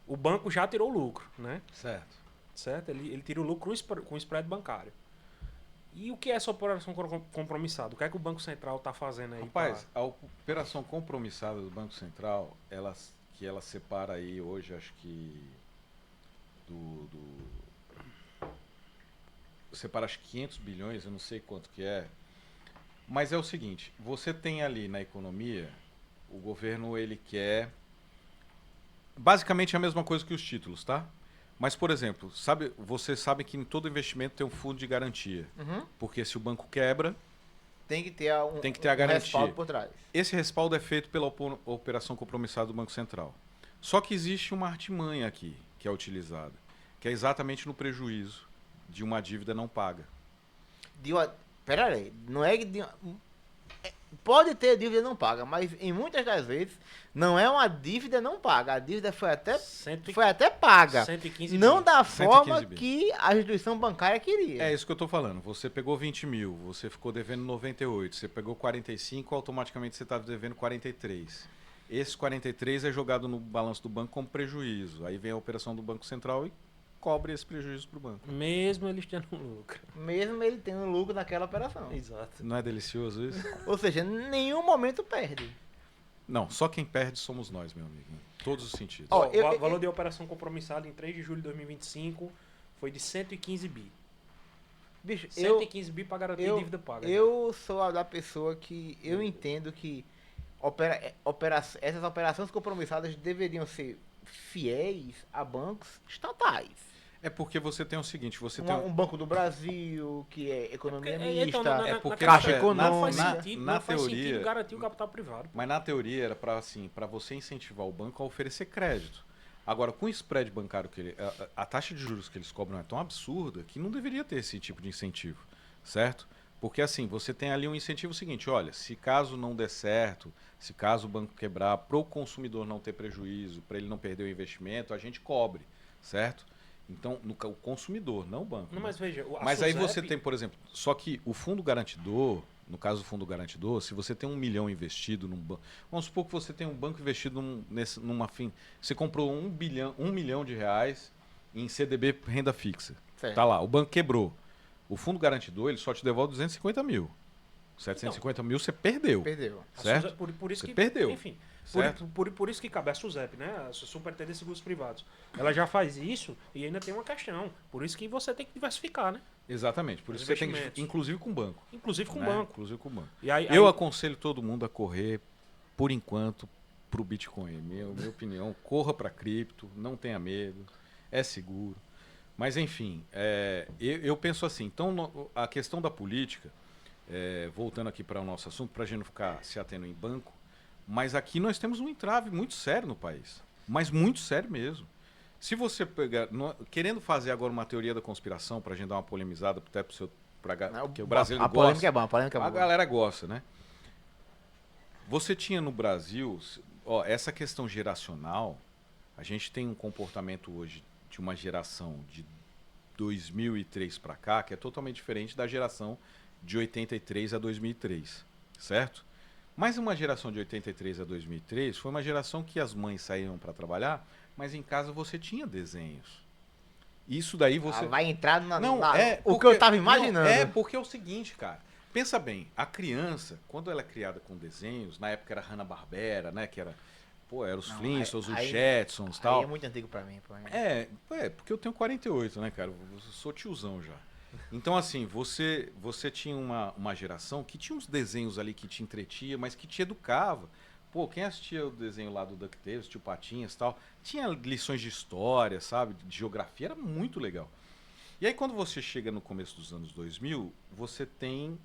[SPEAKER 2] o banco já tirou o lucro, né?
[SPEAKER 3] Certo.
[SPEAKER 2] Certo? Ele tira o lucro com o spread bancário. E o que é essa operação compromissada? O que é que o Banco Central está fazendo aí?
[SPEAKER 3] Rapaz, a operação compromissada do Banco Central, ela separa aí hoje, acho que separa acho que 500 bilhões, eu não sei quanto que é. Mas é o seguinte, você tem ali na economia, o governo ele quer basicamente a mesma coisa que os títulos, tá? Mas, por exemplo, você sabe que em todo investimento tem um fundo de garantia.
[SPEAKER 1] Uhum.
[SPEAKER 3] Porque se o banco quebra,
[SPEAKER 1] Tem que ter a
[SPEAKER 3] garantia.
[SPEAKER 1] respaldo por trás.
[SPEAKER 3] esse respaldo é feito pela operação compromissada do Banco Central. Só que existe uma artimanha aqui que é utilizada, que é exatamente no prejuízo de uma dívida não paga.
[SPEAKER 1] Pera aí, não é que pode ter dívida não paga, mas em muitas das vezes não é uma dívida não paga. A dívida foi até paga.
[SPEAKER 2] 115
[SPEAKER 1] Não
[SPEAKER 2] bi.
[SPEAKER 1] da forma
[SPEAKER 3] 115 bi.
[SPEAKER 1] que a instituição bancária queria.
[SPEAKER 3] É isso que eu estou falando. Você pegou 20 mil, você ficou devendo 98, você pegou 45, automaticamente você está devendo 43. Esse 43 é jogado no balanço do banco como prejuízo. Aí vem a operação do Banco Central e cobre esse prejuízo para o banco.
[SPEAKER 2] Mesmo eles tendo lucro.
[SPEAKER 1] Mesmo ele tendo lucro naquela operação.
[SPEAKER 2] Exato.
[SPEAKER 3] Não é delicioso isso?
[SPEAKER 1] Ou seja, em nenhum momento perde.
[SPEAKER 3] Não, só quem perde somos nós, meu amigo. Em todos os sentidos.
[SPEAKER 1] Ó,
[SPEAKER 2] O valor de operação compromissada em 3 de julho de 2025 foi de 115 bi.
[SPEAKER 1] Bicho,
[SPEAKER 2] 115 bi para garantir dívida paga.
[SPEAKER 1] eu sou a da pessoa que eu entendo que essas operações compromissadas deveriam ser fiéis a bancos estatais.
[SPEAKER 3] É porque você tem o seguinte, você tem
[SPEAKER 1] Um Banco do Brasil, que é economia
[SPEAKER 2] Então,
[SPEAKER 1] mista,
[SPEAKER 3] É porque
[SPEAKER 1] Caixa
[SPEAKER 3] na-
[SPEAKER 1] Econômica.
[SPEAKER 2] não faz
[SPEAKER 3] na-
[SPEAKER 2] sentido,
[SPEAKER 3] na
[SPEAKER 2] não faz
[SPEAKER 3] teoria-
[SPEAKER 2] sentido garantir o capital privado.
[SPEAKER 3] Mas na teoria era para você incentivar o banco a oferecer crédito. Agora, com o spread bancário a taxa de juros que eles cobram é tão absurda que não deveria ter esse tipo de incentivo, certo? Porque assim, você tem ali um incentivo seguinte, olha, se caso não der certo, se caso o banco quebrar, para o consumidor não ter prejuízo, para ele não perder o investimento, a gente cobre, certo? Então, o consumidor, não o banco.
[SPEAKER 2] Não,
[SPEAKER 3] né?
[SPEAKER 2] mas veja,
[SPEAKER 3] Mas aí você tem, por exemplo, só que o fundo garantidor, no caso do fundo garantidor, se você tem 1 milhão investido num banco, vamos supor que você tem um banco investido você comprou 1 milhão de reais em CDB renda fixa.
[SPEAKER 1] Certo.
[SPEAKER 3] Tá lá, o banco quebrou. O fundo garantidor, ele só te devolve 250 mil. 750 mil você perdeu.
[SPEAKER 1] Perdeu.
[SPEAKER 3] Certo?
[SPEAKER 2] Por isso
[SPEAKER 3] Você
[SPEAKER 2] que
[SPEAKER 3] perdeu.
[SPEAKER 2] Enfim,
[SPEAKER 3] Certo?
[SPEAKER 2] por isso que cabe a SUSEP, né? A Superintendência de Seguros Privados. Ela já faz isso e ainda tem uma questão. Por isso que você tem que diversificar, né?
[SPEAKER 3] Exatamente. Por
[SPEAKER 2] Os
[SPEAKER 3] isso você tem que,
[SPEAKER 2] investimentos.
[SPEAKER 3] inclusive com banco.
[SPEAKER 2] Inclusive com
[SPEAKER 3] né?
[SPEAKER 2] banco.
[SPEAKER 3] Inclusive com banco.
[SPEAKER 2] E aí,
[SPEAKER 3] Eu aconselho todo mundo a correr, por enquanto, pro Bitcoin. Minha opinião, corra para cripto, não tenha medo, é seguro. Mas enfim, eu penso assim, então a questão da política, voltando aqui para o nosso assunto, para a gente não ficar se atendo em banco, mas aqui nós temos um entrave muito sério no país, mas muito sério mesmo. Se você pegar, querendo fazer agora uma teoria da conspiração, para a gente dar uma polemizada, até porque o brasileiro
[SPEAKER 1] A polêmica
[SPEAKER 3] gosta,
[SPEAKER 1] é boa, a polêmica é
[SPEAKER 3] a
[SPEAKER 1] boa.
[SPEAKER 3] galera gosta, né? Você tinha no Brasil, essa questão geracional, a gente tem um comportamento hoje de uma geração de 2003 para cá, que é totalmente diferente da geração de 83 a 2003, certo? Mas uma geração de 83 a 2003 foi uma geração que as mães saíram para trabalhar, mas em casa você tinha desenhos. Isso daí você...
[SPEAKER 1] Vai entrar na...
[SPEAKER 3] Não,
[SPEAKER 1] o que eu tava imaginando.
[SPEAKER 3] Porque é o seguinte, cara. Pensa bem, a criança, quando ela é criada com desenhos, na época era Hanna-Barbera, né? Que era, era os Flintstones, os Jetsons e tal.
[SPEAKER 1] Aí é muito antigo pra mim.
[SPEAKER 3] Porque eu tenho 48, né, cara? Eu sou tiozão já. Então, assim, você tinha uma geração que tinha uns desenhos ali que te entretia, mas que te educava. Pô, quem assistia o desenho lá do DuckTales, Tio Patinhas e tal, tinha lições de história, sabe? De geografia, era muito legal. E aí, quando você chega no começo dos anos 2000, você tem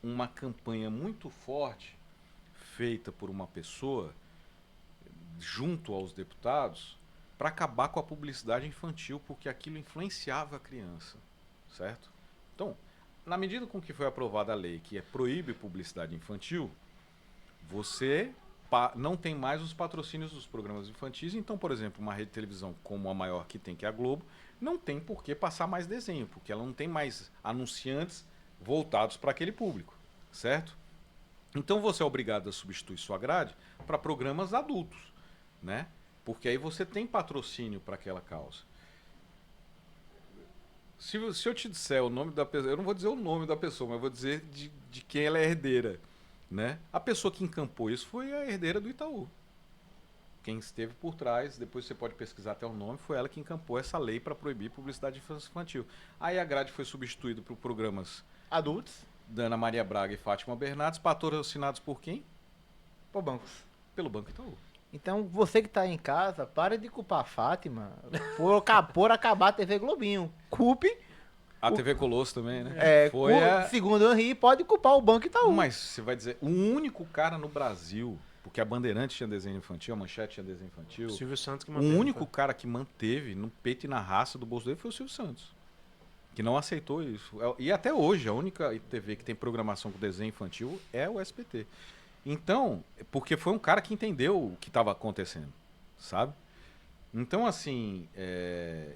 [SPEAKER 3] uma campanha muito forte feita por uma pessoa junto aos deputados para acabar com a publicidade infantil, porque aquilo influenciava a criança, certo? Então, na medida com que foi aprovada a lei que proíbe publicidade infantil, você não tem mais os patrocínios dos programas infantis. Então, por exemplo, uma rede de televisão como a maior que tem, que é a Globo, não tem por que passar mais desenho, porque ela não tem mais anunciantes voltados para aquele público, certo? Então você é obrigado a substituir sua grade para programas adultos, né? Porque aí você tem patrocínio para aquela causa. Se eu te disser o nome da pessoa, eu não vou dizer o nome da pessoa, mas eu vou dizer de quem ela é herdeira, né? A pessoa que encampou isso foi a herdeira do Itaú. Quem esteve por trás, depois você pode pesquisar até o nome, foi ela que encampou essa lei para proibir publicidade infantil. Aí a grade foi substituída por programas
[SPEAKER 1] adultos
[SPEAKER 3] da Ana Maria Braga e Fátima Bernardes, patrocinados por quem?
[SPEAKER 1] Por bancos.
[SPEAKER 3] Pelo Banco Itaú.
[SPEAKER 1] Então, você que tá em casa, para de culpar a Fátima por acabar a TV Globinho. Culpe
[SPEAKER 3] a TV Colosso também, né?
[SPEAKER 1] Segundo o Henri, pode culpar o Banco Itaú.
[SPEAKER 3] Mas você vai dizer, o único cara no Brasil, porque a Bandeirantes tinha desenho infantil, a Manchete tinha desenho infantil.
[SPEAKER 2] Silvio Santos que manteve.
[SPEAKER 3] O único cara que manteve no peito e na raça do bolso dele foi o Silvio Santos. Que não aceitou isso. E até hoje, a única TV que tem programação com desenho infantil é o SBT. Então, porque foi um cara que entendeu o que estava acontecendo, sabe? Então, assim,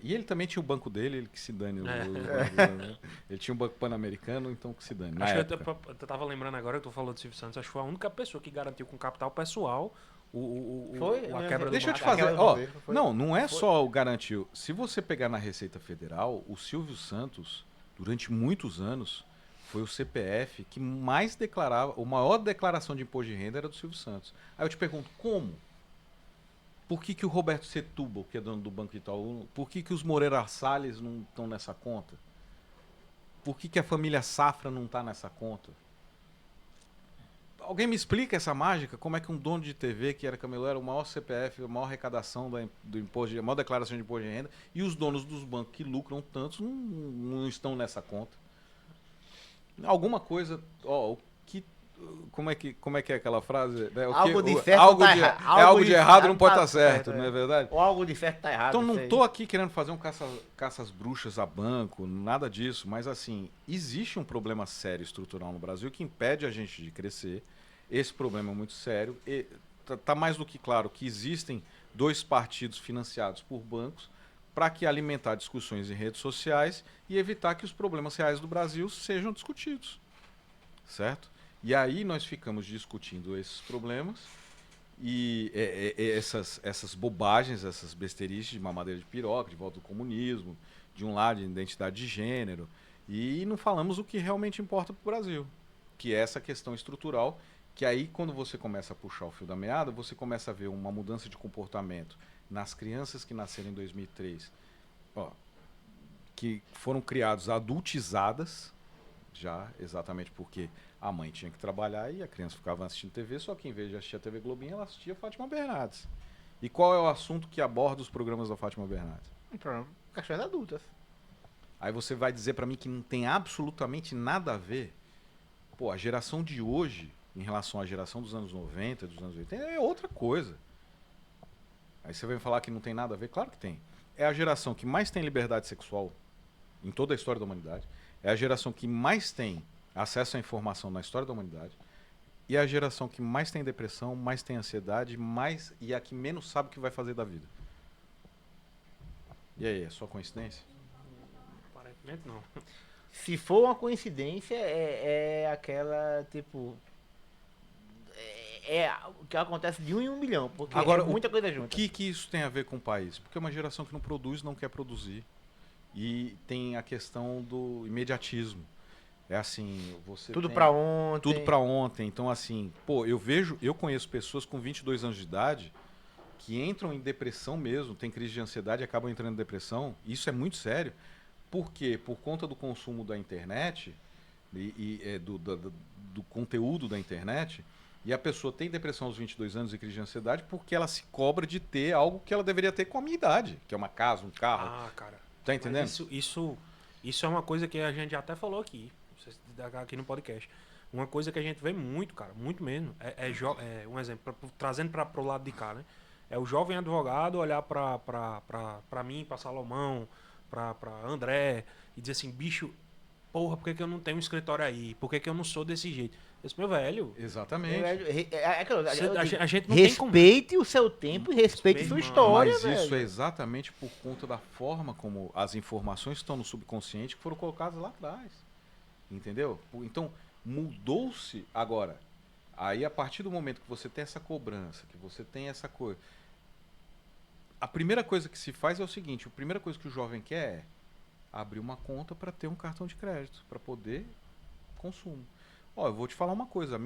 [SPEAKER 3] e ele também tinha o banco dele, ele que se dane. Ele tinha um banco pan-americano, então que se dane.
[SPEAKER 2] Acho que eu tava lembrando agora que tu falou do Silvio Santos, acho que foi a única pessoa que garantiu com capital pessoal a quebra do
[SPEAKER 3] Deixa eu te
[SPEAKER 2] banco.
[SPEAKER 3] fazer, não é só o garantiu. Se você pegar na Receita Federal, o Silvio Santos, durante muitos anos, foi o CPF que mais declarava, a maior declaração de imposto de renda era do Silvio Santos. Aí eu te pergunto, como? Por que o Roberto Setúbal, que é dono do Banco Itaú, por que os Moreira Salles não estão nessa conta? Por que a família Safra não está nessa conta? Alguém me explica essa mágica? Como é que um dono de TV, que era Camelo, era o maior CPF, a maior arrecadação do imposto, a maior declaração de imposto de renda, e os donos dos bancos que lucram tantos não estão nessa conta? Alguma coisa, como é que é aquela frase?
[SPEAKER 1] Algo de certo tá errado.
[SPEAKER 3] Algo de errado não pode estar certo, não é verdade?
[SPEAKER 1] Ou algo de certo tá errado.
[SPEAKER 3] Então não estou aqui querendo fazer um caça às bruxas a banco, nada disso, mas assim, existe um problema sério estrutural no Brasil que impede a gente de crescer. Esse problema é muito sério. Está mais do que claro que existem dois partidos financiados por bancos para que alimentar discussões em redes sociais e evitar que os problemas reais do Brasil sejam discutidos, certo? E aí nós ficamos discutindo esses problemas e essas bobagens, essas besterices de mamadeira de piroca, de volta do comunismo, de um lado de identidade de gênero, e não falamos o que realmente importa para o Brasil, que é essa questão estrutural, que aí quando você começa a puxar o fio da meada, você começa a ver uma mudança de comportamento nas crianças que nasceram em 2003, ó, que foram criados adultizadas, já exatamente porque a mãe tinha que trabalhar e a criança ficava assistindo TV, só que em vez de assistir a TV Globinho, ela assistia Fátima Bernardes. E qual é o assunto que aborda os programas da Fátima Bernardes?
[SPEAKER 1] Questões adultas.
[SPEAKER 3] Aí você vai dizer pra mim que não tem absolutamente nada a ver? Pô, a geração de hoje, em relação à geração dos anos 90, dos anos 80, é outra coisa. Aí você vai falar que não tem nada a ver? Claro que tem. É a geração que mais tem liberdade sexual em toda a história da humanidade. É a geração que mais tem acesso à informação na história da humanidade. E é a geração que mais tem depressão, mais tem ansiedade, mais e a que menos sabe o que vai fazer da vida. E aí, é só coincidência?
[SPEAKER 2] Aparentemente não.
[SPEAKER 1] Se for uma coincidência, é aquela, tipo. É o que acontece de 1 em 1 milhão, porque
[SPEAKER 3] Agora,
[SPEAKER 1] é muita coisa
[SPEAKER 3] O
[SPEAKER 1] junto.
[SPEAKER 3] que isso tem a ver com o país? Porque é uma geração que não produz, não quer produzir. E tem a questão do imediatismo. É assim, você
[SPEAKER 1] Tudo
[SPEAKER 3] tem
[SPEAKER 1] pra ontem.
[SPEAKER 3] tudo pra ontem. Então assim, pô, eu conheço pessoas com 22 anos de idade que entram em depressão mesmo, tem crise de ansiedade e acabam entrando em depressão. Isso é muito sério. Por quê? Por conta do consumo da internet do conteúdo da internet. E a pessoa tem depressão aos 22 anos e crise de ansiedade porque ela se cobra de ter algo que ela deveria ter com a minha idade, que é uma casa, um carro.
[SPEAKER 2] Ah, cara.
[SPEAKER 3] Tá entendendo?
[SPEAKER 2] Mas isso é uma coisa que a gente até falou aqui no podcast. Uma coisa que a gente vê muito, cara, muito mesmo. Um exemplo, trazendo para pro lado de cá, né? É o jovem advogado olhar pra mim, pra Salomão, pra André, e dizer assim, bicho, porra, por que eu não tenho um escritório aí? Por que eu não sou desse jeito? Esse meu velho.
[SPEAKER 3] Exatamente.
[SPEAKER 2] A gente não tem como.
[SPEAKER 1] Respeite o seu tempo e respeite
[SPEAKER 2] Meu
[SPEAKER 1] sua
[SPEAKER 2] irmão,
[SPEAKER 1] história,
[SPEAKER 3] Mas isso é
[SPEAKER 1] velho.
[SPEAKER 3] exatamente por conta da forma como as informações estão no subconsciente que foram colocadas lá atrás. Entendeu? Então, mudou-se agora. Aí, a partir do momento que você tem essa cobrança, que você tem essa coisa. A primeira coisa que se faz é o seguinte: a primeira coisa que o jovem quer é abrir uma conta para ter um cartão de crédito, para poder consumo. Ó, eu vou te falar uma coisa.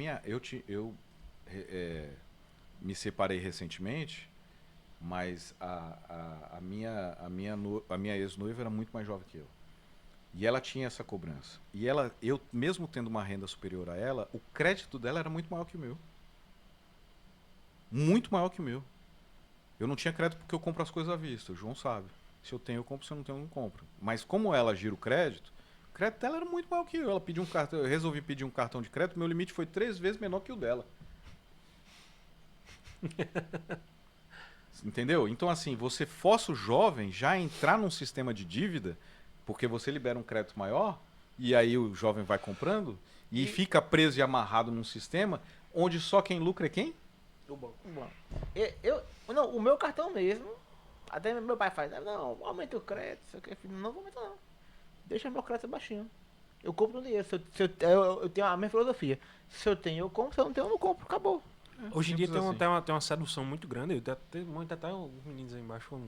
[SPEAKER 3] Me separei recentemente, mas a minha ex-noiva era muito mais jovem que eu. E ela tinha essa cobrança. E eu mesmo tendo uma renda superior a ela, o crédito dela era muito maior que o meu. Muito maior que o meu. Eu não tinha crédito porque eu compro as coisas à vista, o João sabe. Se eu tenho, eu compro, se eu não tenho, eu não compro. Mas como ela gira o crédito dela era muito maior que eu. Ela pediu um cartão, eu resolvi pedir um cartão de crédito, meu limite foi 3 vezes menor que o dela. Entendeu? Então, assim, você força o jovem já a entrar num sistema de dívida, porque você libera um crédito maior, e aí o jovem vai comprando, e fica preso e amarrado num sistema onde só quem lucra é quem?
[SPEAKER 2] O banco.
[SPEAKER 1] Não, o meu cartão mesmo, até meu pai faz, não, aumenta o crédito, sei o que, filho, não vou aumentar não. Deixa meu crédito baixinho. Eu compro no dinheiro. Eu tenho a minha filosofia. Se eu tenho, eu compro. Se eu não tenho, eu não compro. Acabou.
[SPEAKER 2] Hoje em dia
[SPEAKER 3] Simples
[SPEAKER 2] tem uma sedução muito grande. Tem até os meninos aí embaixo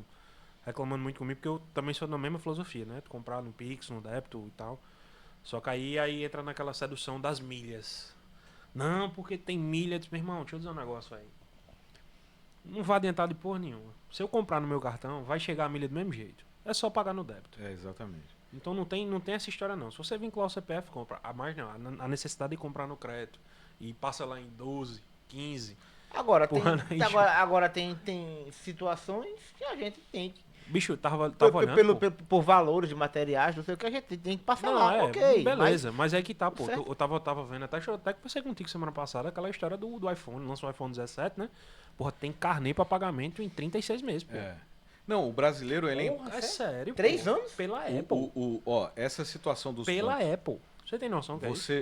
[SPEAKER 2] reclamando muito comigo, porque eu também sou da mesma filosofia, né? Comprar no Pix, no débito e tal. Só que aí entra naquela sedução das milhas. Não, porque tem milha. Eu disse, meu irmão, deixa eu dizer um negócio aí. Não vai adiantar de porra nenhuma. Se eu comprar no meu cartão, vai chegar a milha do mesmo jeito. É só pagar no débito.
[SPEAKER 3] É, exatamente.
[SPEAKER 2] Então não tem essa história não. Se você vincular o CPF, compra. Mais não, a necessidade de comprar no crédito. E passa lá em 12, 15.
[SPEAKER 1] Agora,
[SPEAKER 2] Porra,
[SPEAKER 1] agora tem situações que a gente tem que.
[SPEAKER 2] Bicho, tava olhando.
[SPEAKER 1] Por valores de materiais, não sei o que, a gente tem que passar
[SPEAKER 2] Não,
[SPEAKER 1] lá, ok.
[SPEAKER 2] beleza, mas aí que tá, pô.
[SPEAKER 1] Certo.
[SPEAKER 2] Eu tava vendo, até conversei contigo semana passada, aquela história do iPhone, lançou o iPhone 17, né? Porra, tem carnê pra pagamento em 36 meses, pô.
[SPEAKER 3] É. Não, o brasileiro, ele
[SPEAKER 2] Porra, é sério,
[SPEAKER 1] 3
[SPEAKER 2] pô.
[SPEAKER 1] anos?
[SPEAKER 2] Pela Apple.
[SPEAKER 3] essa situação dos
[SPEAKER 2] Pela
[SPEAKER 3] pontos,
[SPEAKER 2] Apple. Você tem noção que é isso?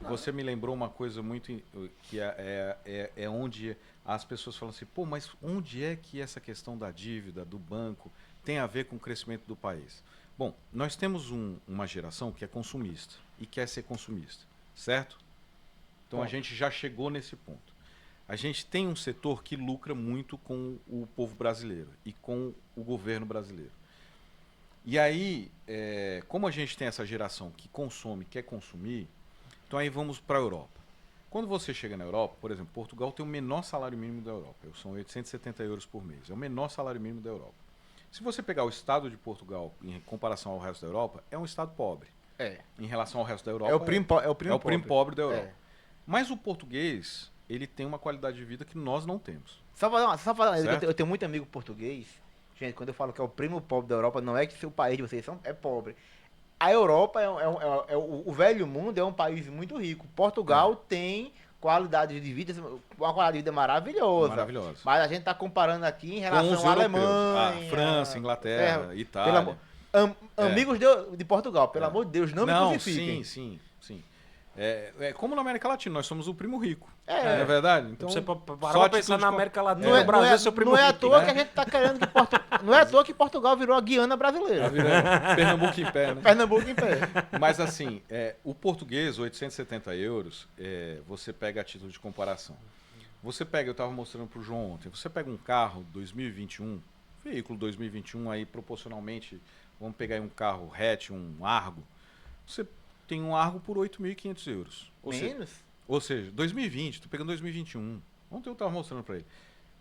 [SPEAKER 3] você me lembrou uma coisa muito que é onde as pessoas falam assim, pô, mas onde é que essa questão da dívida, do banco, tem a ver com o crescimento do país? Bom, nós temos uma geração que é consumista e quer ser consumista, certo? Então a gente já chegou nesse ponto. A gente tem um setor que lucra muito com o povo brasileiro e com o governo brasileiro. E aí, como a gente tem essa geração que consome, quer consumir, Então aí vamos para a Europa. Quando você chega na Europa, por exemplo, Portugal tem o menor salário mínimo da Europa. São 870 euros por mês. É o menor salário mínimo da Europa. Se você pegar o estado de Portugal em comparação ao resto da Europa, é um estado pobre.
[SPEAKER 1] É.
[SPEAKER 3] Em relação ao resto da Europa,
[SPEAKER 1] É o primo
[SPEAKER 3] pobre da Europa.
[SPEAKER 1] É.
[SPEAKER 3] Mas o português, ele tem uma qualidade de vida que nós não temos.
[SPEAKER 1] Só falar,
[SPEAKER 3] Certo?
[SPEAKER 1] eu tenho muito amigo português. Gente, quando eu falo que é o primo pobre da Europa, não é que o país de vocês é pobre. A Europa o velho mundo é um país muito rico. Portugal tem qualidade de vida, uma qualidade de vida maravilhosa.
[SPEAKER 3] Maravilhosa.
[SPEAKER 1] Mas a gente tá comparando aqui em
[SPEAKER 3] Com os
[SPEAKER 1] relação à
[SPEAKER 3] europeus.
[SPEAKER 1] Alemanha,
[SPEAKER 3] França, Inglaterra,
[SPEAKER 1] é,
[SPEAKER 3] Itália.
[SPEAKER 1] amigos de Portugal, pelo amor de Deus, não me crucifiquem.
[SPEAKER 3] Sim. É como na América Latina, nós somos o primo rico.
[SPEAKER 1] É.
[SPEAKER 3] Não é verdade? Então,
[SPEAKER 2] Você parar
[SPEAKER 3] só
[SPEAKER 2] pra pensar
[SPEAKER 3] atitude
[SPEAKER 2] na
[SPEAKER 3] com-
[SPEAKER 2] América Latina,
[SPEAKER 1] Não é,
[SPEAKER 2] o Brasil é seu primo
[SPEAKER 1] não é à
[SPEAKER 2] rico,
[SPEAKER 1] toa
[SPEAKER 2] né?
[SPEAKER 1] que a gente tá querendo que não é à toa que Portugal virou a Guiana brasileira.
[SPEAKER 3] Tá virando Pernambuco em pé, né?
[SPEAKER 1] Pernambuco em pé.
[SPEAKER 3] Mas assim, o português, 870 euros, você pega a título de comparação. Você pega, eu estava mostrando para o João ontem, você pega um carro 2021, veículo 2021 aí proporcionalmente, vamos pegar aí um carro hatch, um Argo, você tem um Argo por 8.500 euros. Ou seja, 2020, tô pegando 2021. Ontem eu estava mostrando para ele.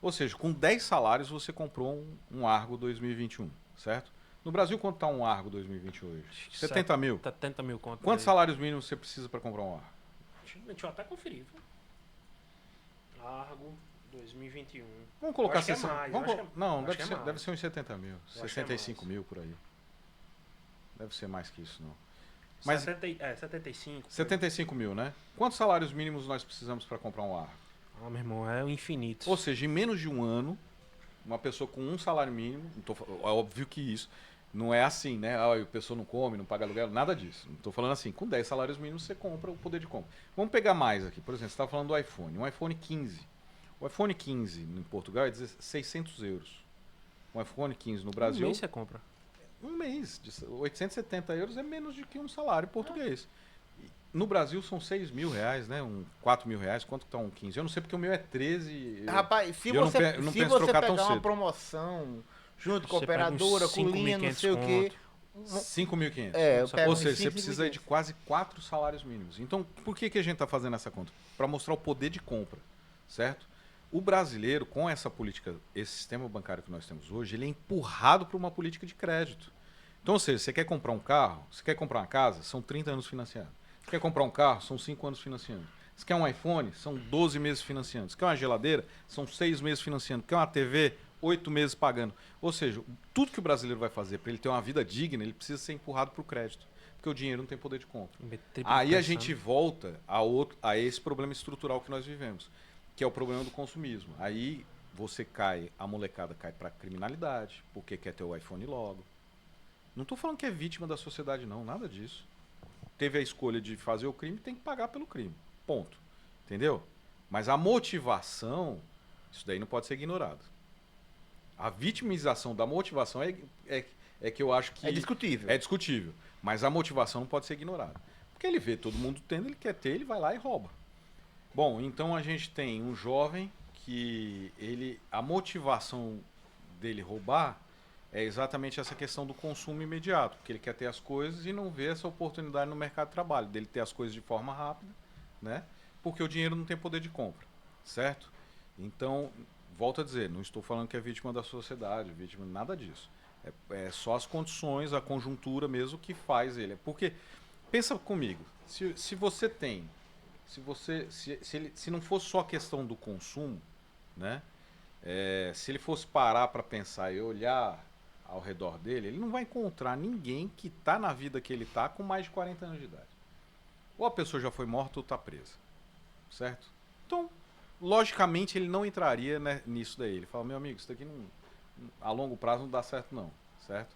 [SPEAKER 3] Ou seja, com 10 salários você comprou um Argo 2021, certo? No Brasil, quanto está um Argo 2020 hoje? 70 mil.
[SPEAKER 2] 70 mil conto.
[SPEAKER 3] Quantos salários mínimos você precisa para comprar um Argo?
[SPEAKER 2] Deixa eu até conferir. Viu? Largo 2021.
[SPEAKER 3] Vamos colocar
[SPEAKER 2] Eu acho que é
[SPEAKER 3] 60.
[SPEAKER 2] mais,
[SPEAKER 3] Vamos
[SPEAKER 2] eu acho que é-
[SPEAKER 3] não,
[SPEAKER 2] eu
[SPEAKER 3] deve
[SPEAKER 2] acho que é
[SPEAKER 3] ser,
[SPEAKER 2] mais.
[SPEAKER 3] deve ser uns 70 mil.
[SPEAKER 2] que é
[SPEAKER 3] 65
[SPEAKER 2] mais.
[SPEAKER 3] mil por aí. Deve ser mais que isso, não. Mas
[SPEAKER 2] 75.
[SPEAKER 3] 75 mil, né? Quantos salários mínimos nós precisamos para comprar um Argo?
[SPEAKER 2] Ah, meu irmão, é o infinito.
[SPEAKER 3] Ou seja, em menos de um ano, uma pessoa com um salário mínimo, é óbvio que isso não é assim, né? A pessoa não come, não paga aluguel, nada disso. Não estou falando assim, com 10 salários mínimos você compra o poder de compra. Vamos pegar mais aqui. Por exemplo, você está falando do iPhone. Um iPhone 15. O iPhone 15 em Portugal é 600 euros. Um iPhone 15 no Brasil...
[SPEAKER 2] Um mês você compra.
[SPEAKER 3] Um mês. De 870 euros é menos do que um salário português. No Brasil são 6 mil reais, né? 4 mil reais. Quanto que tá um 15? Eu não sei porque o meu é 13.
[SPEAKER 1] Rapaz, se
[SPEAKER 3] eu não
[SPEAKER 1] você,
[SPEAKER 3] pe- não
[SPEAKER 1] se
[SPEAKER 3] penso
[SPEAKER 1] você
[SPEAKER 3] trocar
[SPEAKER 1] pegar
[SPEAKER 3] tão
[SPEAKER 1] uma
[SPEAKER 3] cedo.
[SPEAKER 1] promoção junto com a
[SPEAKER 2] Você pega uns
[SPEAKER 1] operadora, com linha, não
[SPEAKER 2] 5.500
[SPEAKER 1] sei o quê.
[SPEAKER 3] 5.500.
[SPEAKER 1] Eu pego
[SPEAKER 3] Ou
[SPEAKER 1] uns
[SPEAKER 3] seja, você
[SPEAKER 1] 5.500.
[SPEAKER 3] precisa de quase 4 salários mínimos. Então, por que a gente está fazendo essa conta? Para mostrar o poder de compra, certo? O brasileiro, com essa política, esse sistema bancário que nós temos hoje, ele é empurrado para uma política de crédito. Então, ou seja, você quer comprar um carro, você quer comprar uma casa, são 30 anos financiando. Você quer comprar um carro, são 5 anos financiando. Você quer um iPhone, são 12 meses financiando. Você quer uma geladeira, são 6 meses financiando. Quer uma TV, 8 meses pagando. Ou seja, tudo que o brasileiro vai fazer para ele ter uma vida digna, ele precisa ser empurrado para o crédito. Porque o dinheiro não tem poder de compra. Aí a gente volta a esse problema estrutural que nós vivemos, que é o problema do consumismo. Aí a molecada cai para criminalidade, porque quer ter o iPhone logo. Não estou falando que é vítima da sociedade, não, nada disso. Teve a escolha de fazer o crime, tem que pagar pelo crime. Ponto. Entendeu? Mas a motivação, isso daí não pode ser ignorado. A vitimização da motivação é que eu acho que...
[SPEAKER 1] É discutível.
[SPEAKER 3] É discutível. Mas a motivação não pode ser ignorada. Porque ele vê todo mundo tendo, ele quer ter, ele vai lá e rouba. Bom, então a gente tem um jovem que a motivação dele roubar é exatamente essa questão do consumo imediato, porque ele quer ter as coisas e não vê essa oportunidade no mercado de trabalho, dele ter as coisas de forma rápida, né? Porque o dinheiro não tem poder de compra, certo? Então, volto a dizer, não estou falando que é vítima da sociedade, vítima nada disso. É só as condições, a conjuntura mesmo que faz ele. Porque, pensa comigo, se você tem, se não fosse só a questão do consumo, né? Se ele fosse parar para pensar e olhar ao redor dele, ele não vai encontrar ninguém que está na vida que ele está com mais de 40 anos de idade. Ou a pessoa já foi morta ou está presa, certo? Então, logicamente, ele não entraria, né, nisso daí. Ele fala, meu amigo, isso daqui a longo prazo não dá certo não, certo?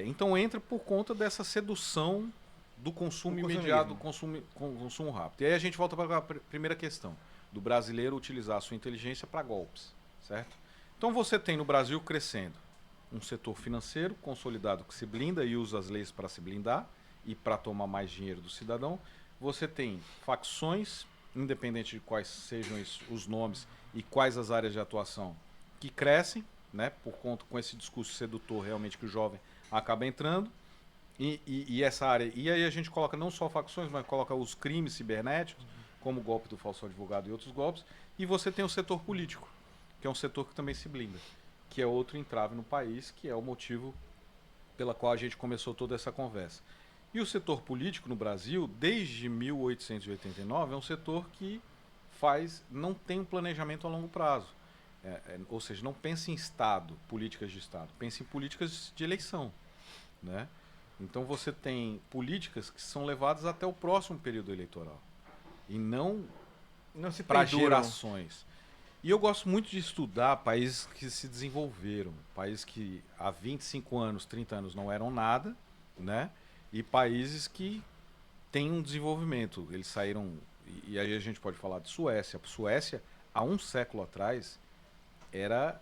[SPEAKER 3] Então entra por conta dessa sedução do consumo imediato, do consumo rápido. E aí a gente volta para a primeira questão, do brasileiro utilizar a sua inteligência para golpes, certo? Então você tem no Brasil crescendo um setor financeiro consolidado que se blinda e usa as leis para se blindar e para tomar mais dinheiro do cidadão. Você tem facções, independente de quais sejam os nomes e quais as áreas de atuação, que crescem, né, por conta com esse discurso sedutor realmente que o jovem acaba entrando. E essa área. E aí a gente coloca não só facções, mas coloca os crimes cibernéticos, como o golpe do falso advogado e outros golpes. E você tem o setor político, que é um setor que também se blinda, que é outro entrave no país, que é o motivo pela qual a gente começou toda essa conversa. E o setor político no Brasil, desde 1889, é um setor que não tem um planejamento a longo prazo. Ou seja, não pensa em Estado, políticas de Estado, pensa em políticas de eleição, né? Então você tem políticas que são levadas até o próximo período eleitoral e não
[SPEAKER 1] se
[SPEAKER 3] para
[SPEAKER 1] perduram.
[SPEAKER 3] gerações. E eu gosto muito de estudar países que se desenvolveram, países que há 25 anos, 30 anos não eram nada, né? E países que têm um desenvolvimento. Eles saíram, e aí a gente pode falar de Suécia. Suécia, há um século atrás, era...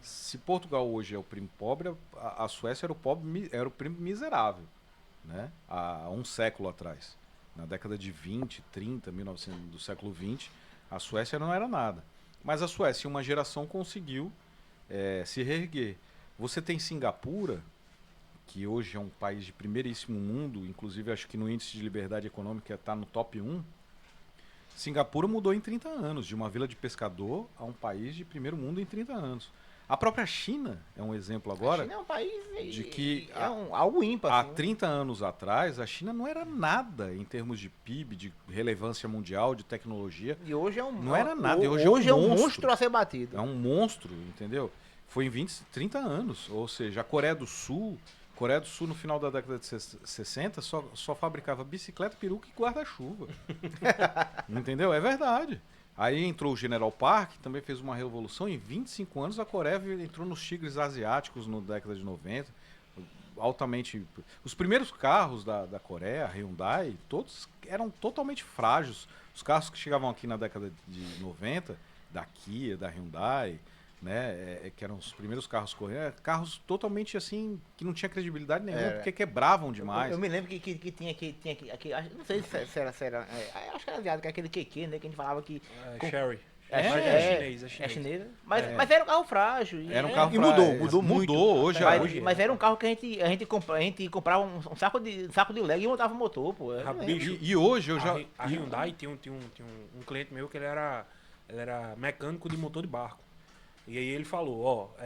[SPEAKER 3] Se Portugal hoje é o primo pobre, a Suécia era o primo miserável, né? Há um século atrás. Na década de 20, 30, 1900, do século 20, a Suécia não era nada. Mas a Suécia, em uma geração, conseguiu se reerguer. Você tem Singapura, que hoje é um país de primeiríssimo mundo, inclusive acho que no índice de liberdade econômica está no top 1. Singapura mudou em 30 anos, de uma vila de pescador a um país de primeiro mundo em 30 anos. A própria China é um exemplo agora.
[SPEAKER 1] A China é um país
[SPEAKER 3] de que
[SPEAKER 1] algo ímpar.
[SPEAKER 3] Há
[SPEAKER 1] assim.
[SPEAKER 3] 30 anos atrás, a China não era nada em termos de PIB, de relevância mundial, de tecnologia.
[SPEAKER 1] E hoje é um
[SPEAKER 3] Não era nada.
[SPEAKER 1] Hoje é um monstro a ser batido.
[SPEAKER 3] É um monstro, entendeu? Foi em 30 anos. Ou seja, a Coreia do Sul no final da década de 60 só fabricava bicicleta, peruca e guarda-chuva. Entendeu? É verdade. Aí entrou o General Park, também fez uma revolução. Em 25 anos a Coreia entrou nos tigres asiáticos na década de 90. Altamente. Os primeiros carros da Coreia, a Hyundai, todos eram totalmente frágeis. Os carros que chegavam aqui na década de 90, da Kia, da Hyundai, né, que eram os primeiros carros coreanos, carros totalmente assim, que não tinha credibilidade nenhuma, porque quebravam demais.
[SPEAKER 1] Eu me lembro que tinha não sei se era acho que era asiático, aquele QQ, né, que a gente falava que...
[SPEAKER 2] Sherry.
[SPEAKER 1] É chinês. Mas era um carro frágil.
[SPEAKER 3] Era um carro
[SPEAKER 1] e
[SPEAKER 3] frágil.
[SPEAKER 1] Mudou muito.
[SPEAKER 3] Hoje,
[SPEAKER 1] mas era um carro que a gente comprava um saco de Lego e montava o motor, pô.
[SPEAKER 2] Bicho,
[SPEAKER 3] e hoje eu já...
[SPEAKER 2] A Hyundai tinha um cliente meu que ele era mecânico de motor de barco. E aí ele falou,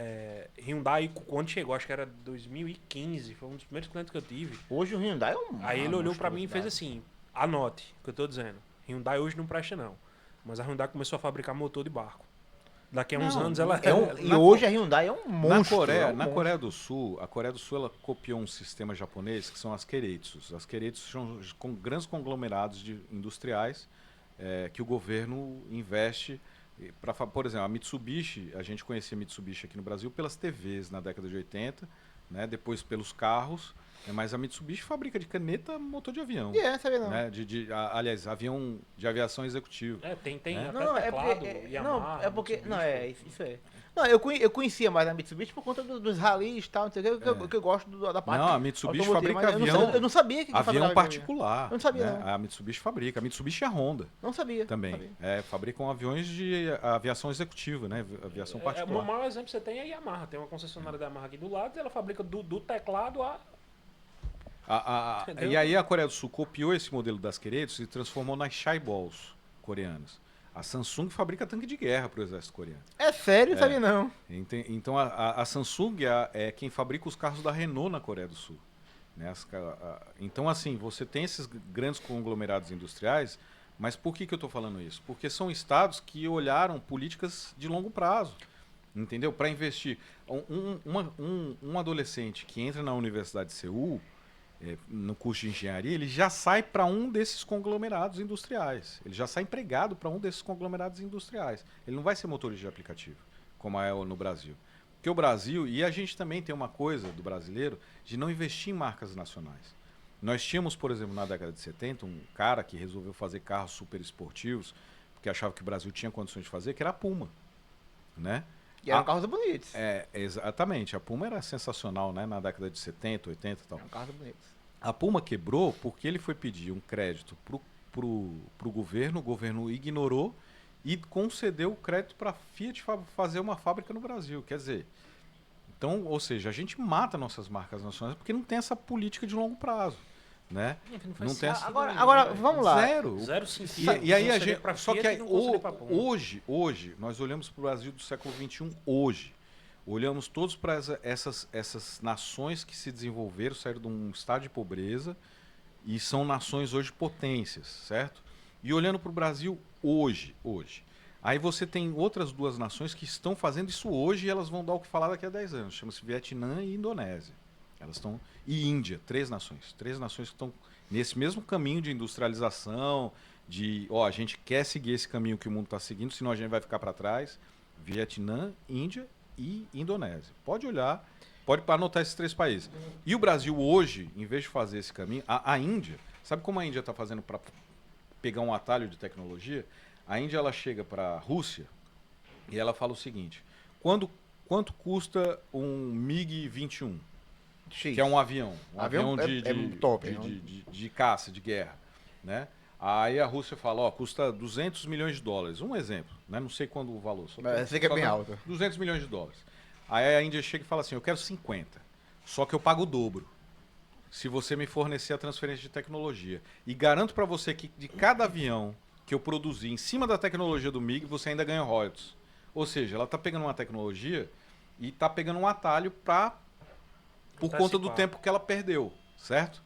[SPEAKER 2] Hyundai, quando chegou, acho que era 2015, foi um dos primeiros clientes que eu tive.
[SPEAKER 1] Hoje o Hyundai é um...
[SPEAKER 2] Aí ele olhou pra mim e fez assim, anote o que eu tô dizendo. Hyundai hoje não presta não. Mas a Hyundai começou a fabricar motor de barco. Daqui a uns anos ela...
[SPEAKER 1] E hoje a Hyundai é um monstro.
[SPEAKER 3] Na Coreia do Sul, a Coreia do Sul ela copiou um sistema japonês que são as Keiretsus. As Keiretsus são grandes conglomerados industriais que o governo investe... Por exemplo, a Mitsubishi, a gente conhecia a Mitsubishi aqui no Brasil pelas TVs na década de 80, né? Depois pelos carros, mas a Mitsubishi fabrica de caneta motor de avião.
[SPEAKER 1] Sabia não.
[SPEAKER 3] Né? Aliás, avião de aviação executivo.
[SPEAKER 2] Tem
[SPEAKER 3] né?
[SPEAKER 2] até teclado, Yamaha,
[SPEAKER 1] não, é porque...
[SPEAKER 2] Mitsubishi,
[SPEAKER 1] Não, isso é... Não, eu conhecia mais a Mitsubishi por conta dos rallies e tal, não sei o que eu gosto da parte.
[SPEAKER 3] Não, a Mitsubishi
[SPEAKER 1] automotiva,
[SPEAKER 3] fabrica avião.
[SPEAKER 1] Eu não sabia que
[SPEAKER 3] avião particular.
[SPEAKER 1] Eu não sabia,
[SPEAKER 3] né?
[SPEAKER 1] não.
[SPEAKER 3] A Mitsubishi fabrica. A Mitsubishi e a Honda.
[SPEAKER 1] Não sabia.
[SPEAKER 3] Também.
[SPEAKER 1] Sabia.
[SPEAKER 3] Fabricam aviões de aviação executiva, né? Aviação particular.
[SPEAKER 2] O maior exemplo que você tem é a Yamaha. Tem uma concessionária da Yamaha aqui do lado e ela fabrica do teclado
[SPEAKER 3] E aí a Coreia do Sul copiou esse modelo das Keiretsu e transformou nas Chaeballs coreanas. A Samsung fabrica tanque de guerra para o exército coreano.
[SPEAKER 1] É sério? Não sabia não.
[SPEAKER 3] Então a Samsung é quem fabrica os carros da Renault na Coreia do Sul. Né? Então assim, você tem esses grandes conglomerados industriais, mas por que eu estou falando isso? Porque são estados que olharam políticas de longo prazo. Entendeu? Para investir. Um adolescente que entra na Universidade de Seul, no curso de engenharia, ele já sai para um desses conglomerados industriais. Ele já sai empregado para um desses conglomerados industriais. Ele não vai ser motorista de aplicativo, como é no Brasil. Porque o Brasil, e a gente também tem uma coisa do brasileiro, de não investir em marcas nacionais. Nós tínhamos, por exemplo, na década de 70, um cara que resolveu fazer carros super esportivos, porque achava que o Brasil tinha condições de fazer, que era a Puma. Né?
[SPEAKER 1] E eram carros bonitos.
[SPEAKER 3] Exatamente. A Puma era sensacional, né? Na década de 70, 80 e tal.
[SPEAKER 1] Eram carros bonitos.
[SPEAKER 3] A Puma quebrou porque ele foi pedir um crédito pro governo, o governo ignorou e concedeu o crédito para a Fiat fazer uma fábrica no Brasil. Quer dizer, Então, ou seja, a gente mata nossas marcas nacionais porque não tem essa política de longo prazo, né?
[SPEAKER 2] Não
[SPEAKER 3] tem essa-
[SPEAKER 1] Agora, vamos lá.
[SPEAKER 3] Zero.
[SPEAKER 2] sentido.
[SPEAKER 3] E aí
[SPEAKER 2] Não
[SPEAKER 3] a
[SPEAKER 2] seria
[SPEAKER 3] gente,
[SPEAKER 2] pra
[SPEAKER 3] só que
[SPEAKER 2] Fiat
[SPEAKER 3] aí,
[SPEAKER 2] e não seria pra Puma.
[SPEAKER 3] hoje nós olhamos para o Brasil do século XXI hoje. Olhamos todos para essas nações que se desenvolveram, saíram de um estado de pobreza e são nações hoje potências, certo? E olhando para o Brasil hoje. Aí você tem outras duas nações que estão fazendo isso hoje e elas vão dar o que falar daqui a 10 anos. Chama-se Vietnã e Indonésia. Elas estão e Índia, três nações que estão nesse mesmo caminho de industrialização, a gente quer seguir esse caminho que o mundo está seguindo, senão a gente vai ficar para trás. Vietnã, Índia e Indonésia. Pode olhar, pode anotar esses três países. E o Brasil hoje, em vez de fazer esse caminho, a Índia, sabe como a Índia está fazendo para pegar um atalho de tecnologia? A Índia ela chega para a Rússia e ela fala o seguinte: quanto custa um MiG-21?
[SPEAKER 1] X.
[SPEAKER 3] Que é um avião.
[SPEAKER 1] Avião top,
[SPEAKER 3] de caça, de guerra. Né? Aí a Rússia fala, custa 200 milhões de dólares. Um exemplo, né? Não sei quando o valor.
[SPEAKER 1] Mas sei que é bem alto.
[SPEAKER 3] 200 milhões de dólares. Aí a Índia chega e fala assim, eu quero 50. Só que eu pago o dobro. Se você me fornecer a transferência de tecnologia. E garanto para você que de cada avião que eu produzir em cima da tecnologia do MiG, você ainda ganha royalties. Ou seja, ela está pegando uma tecnologia e está pegando um atalho por conta do tempo que ela perdeu, certo?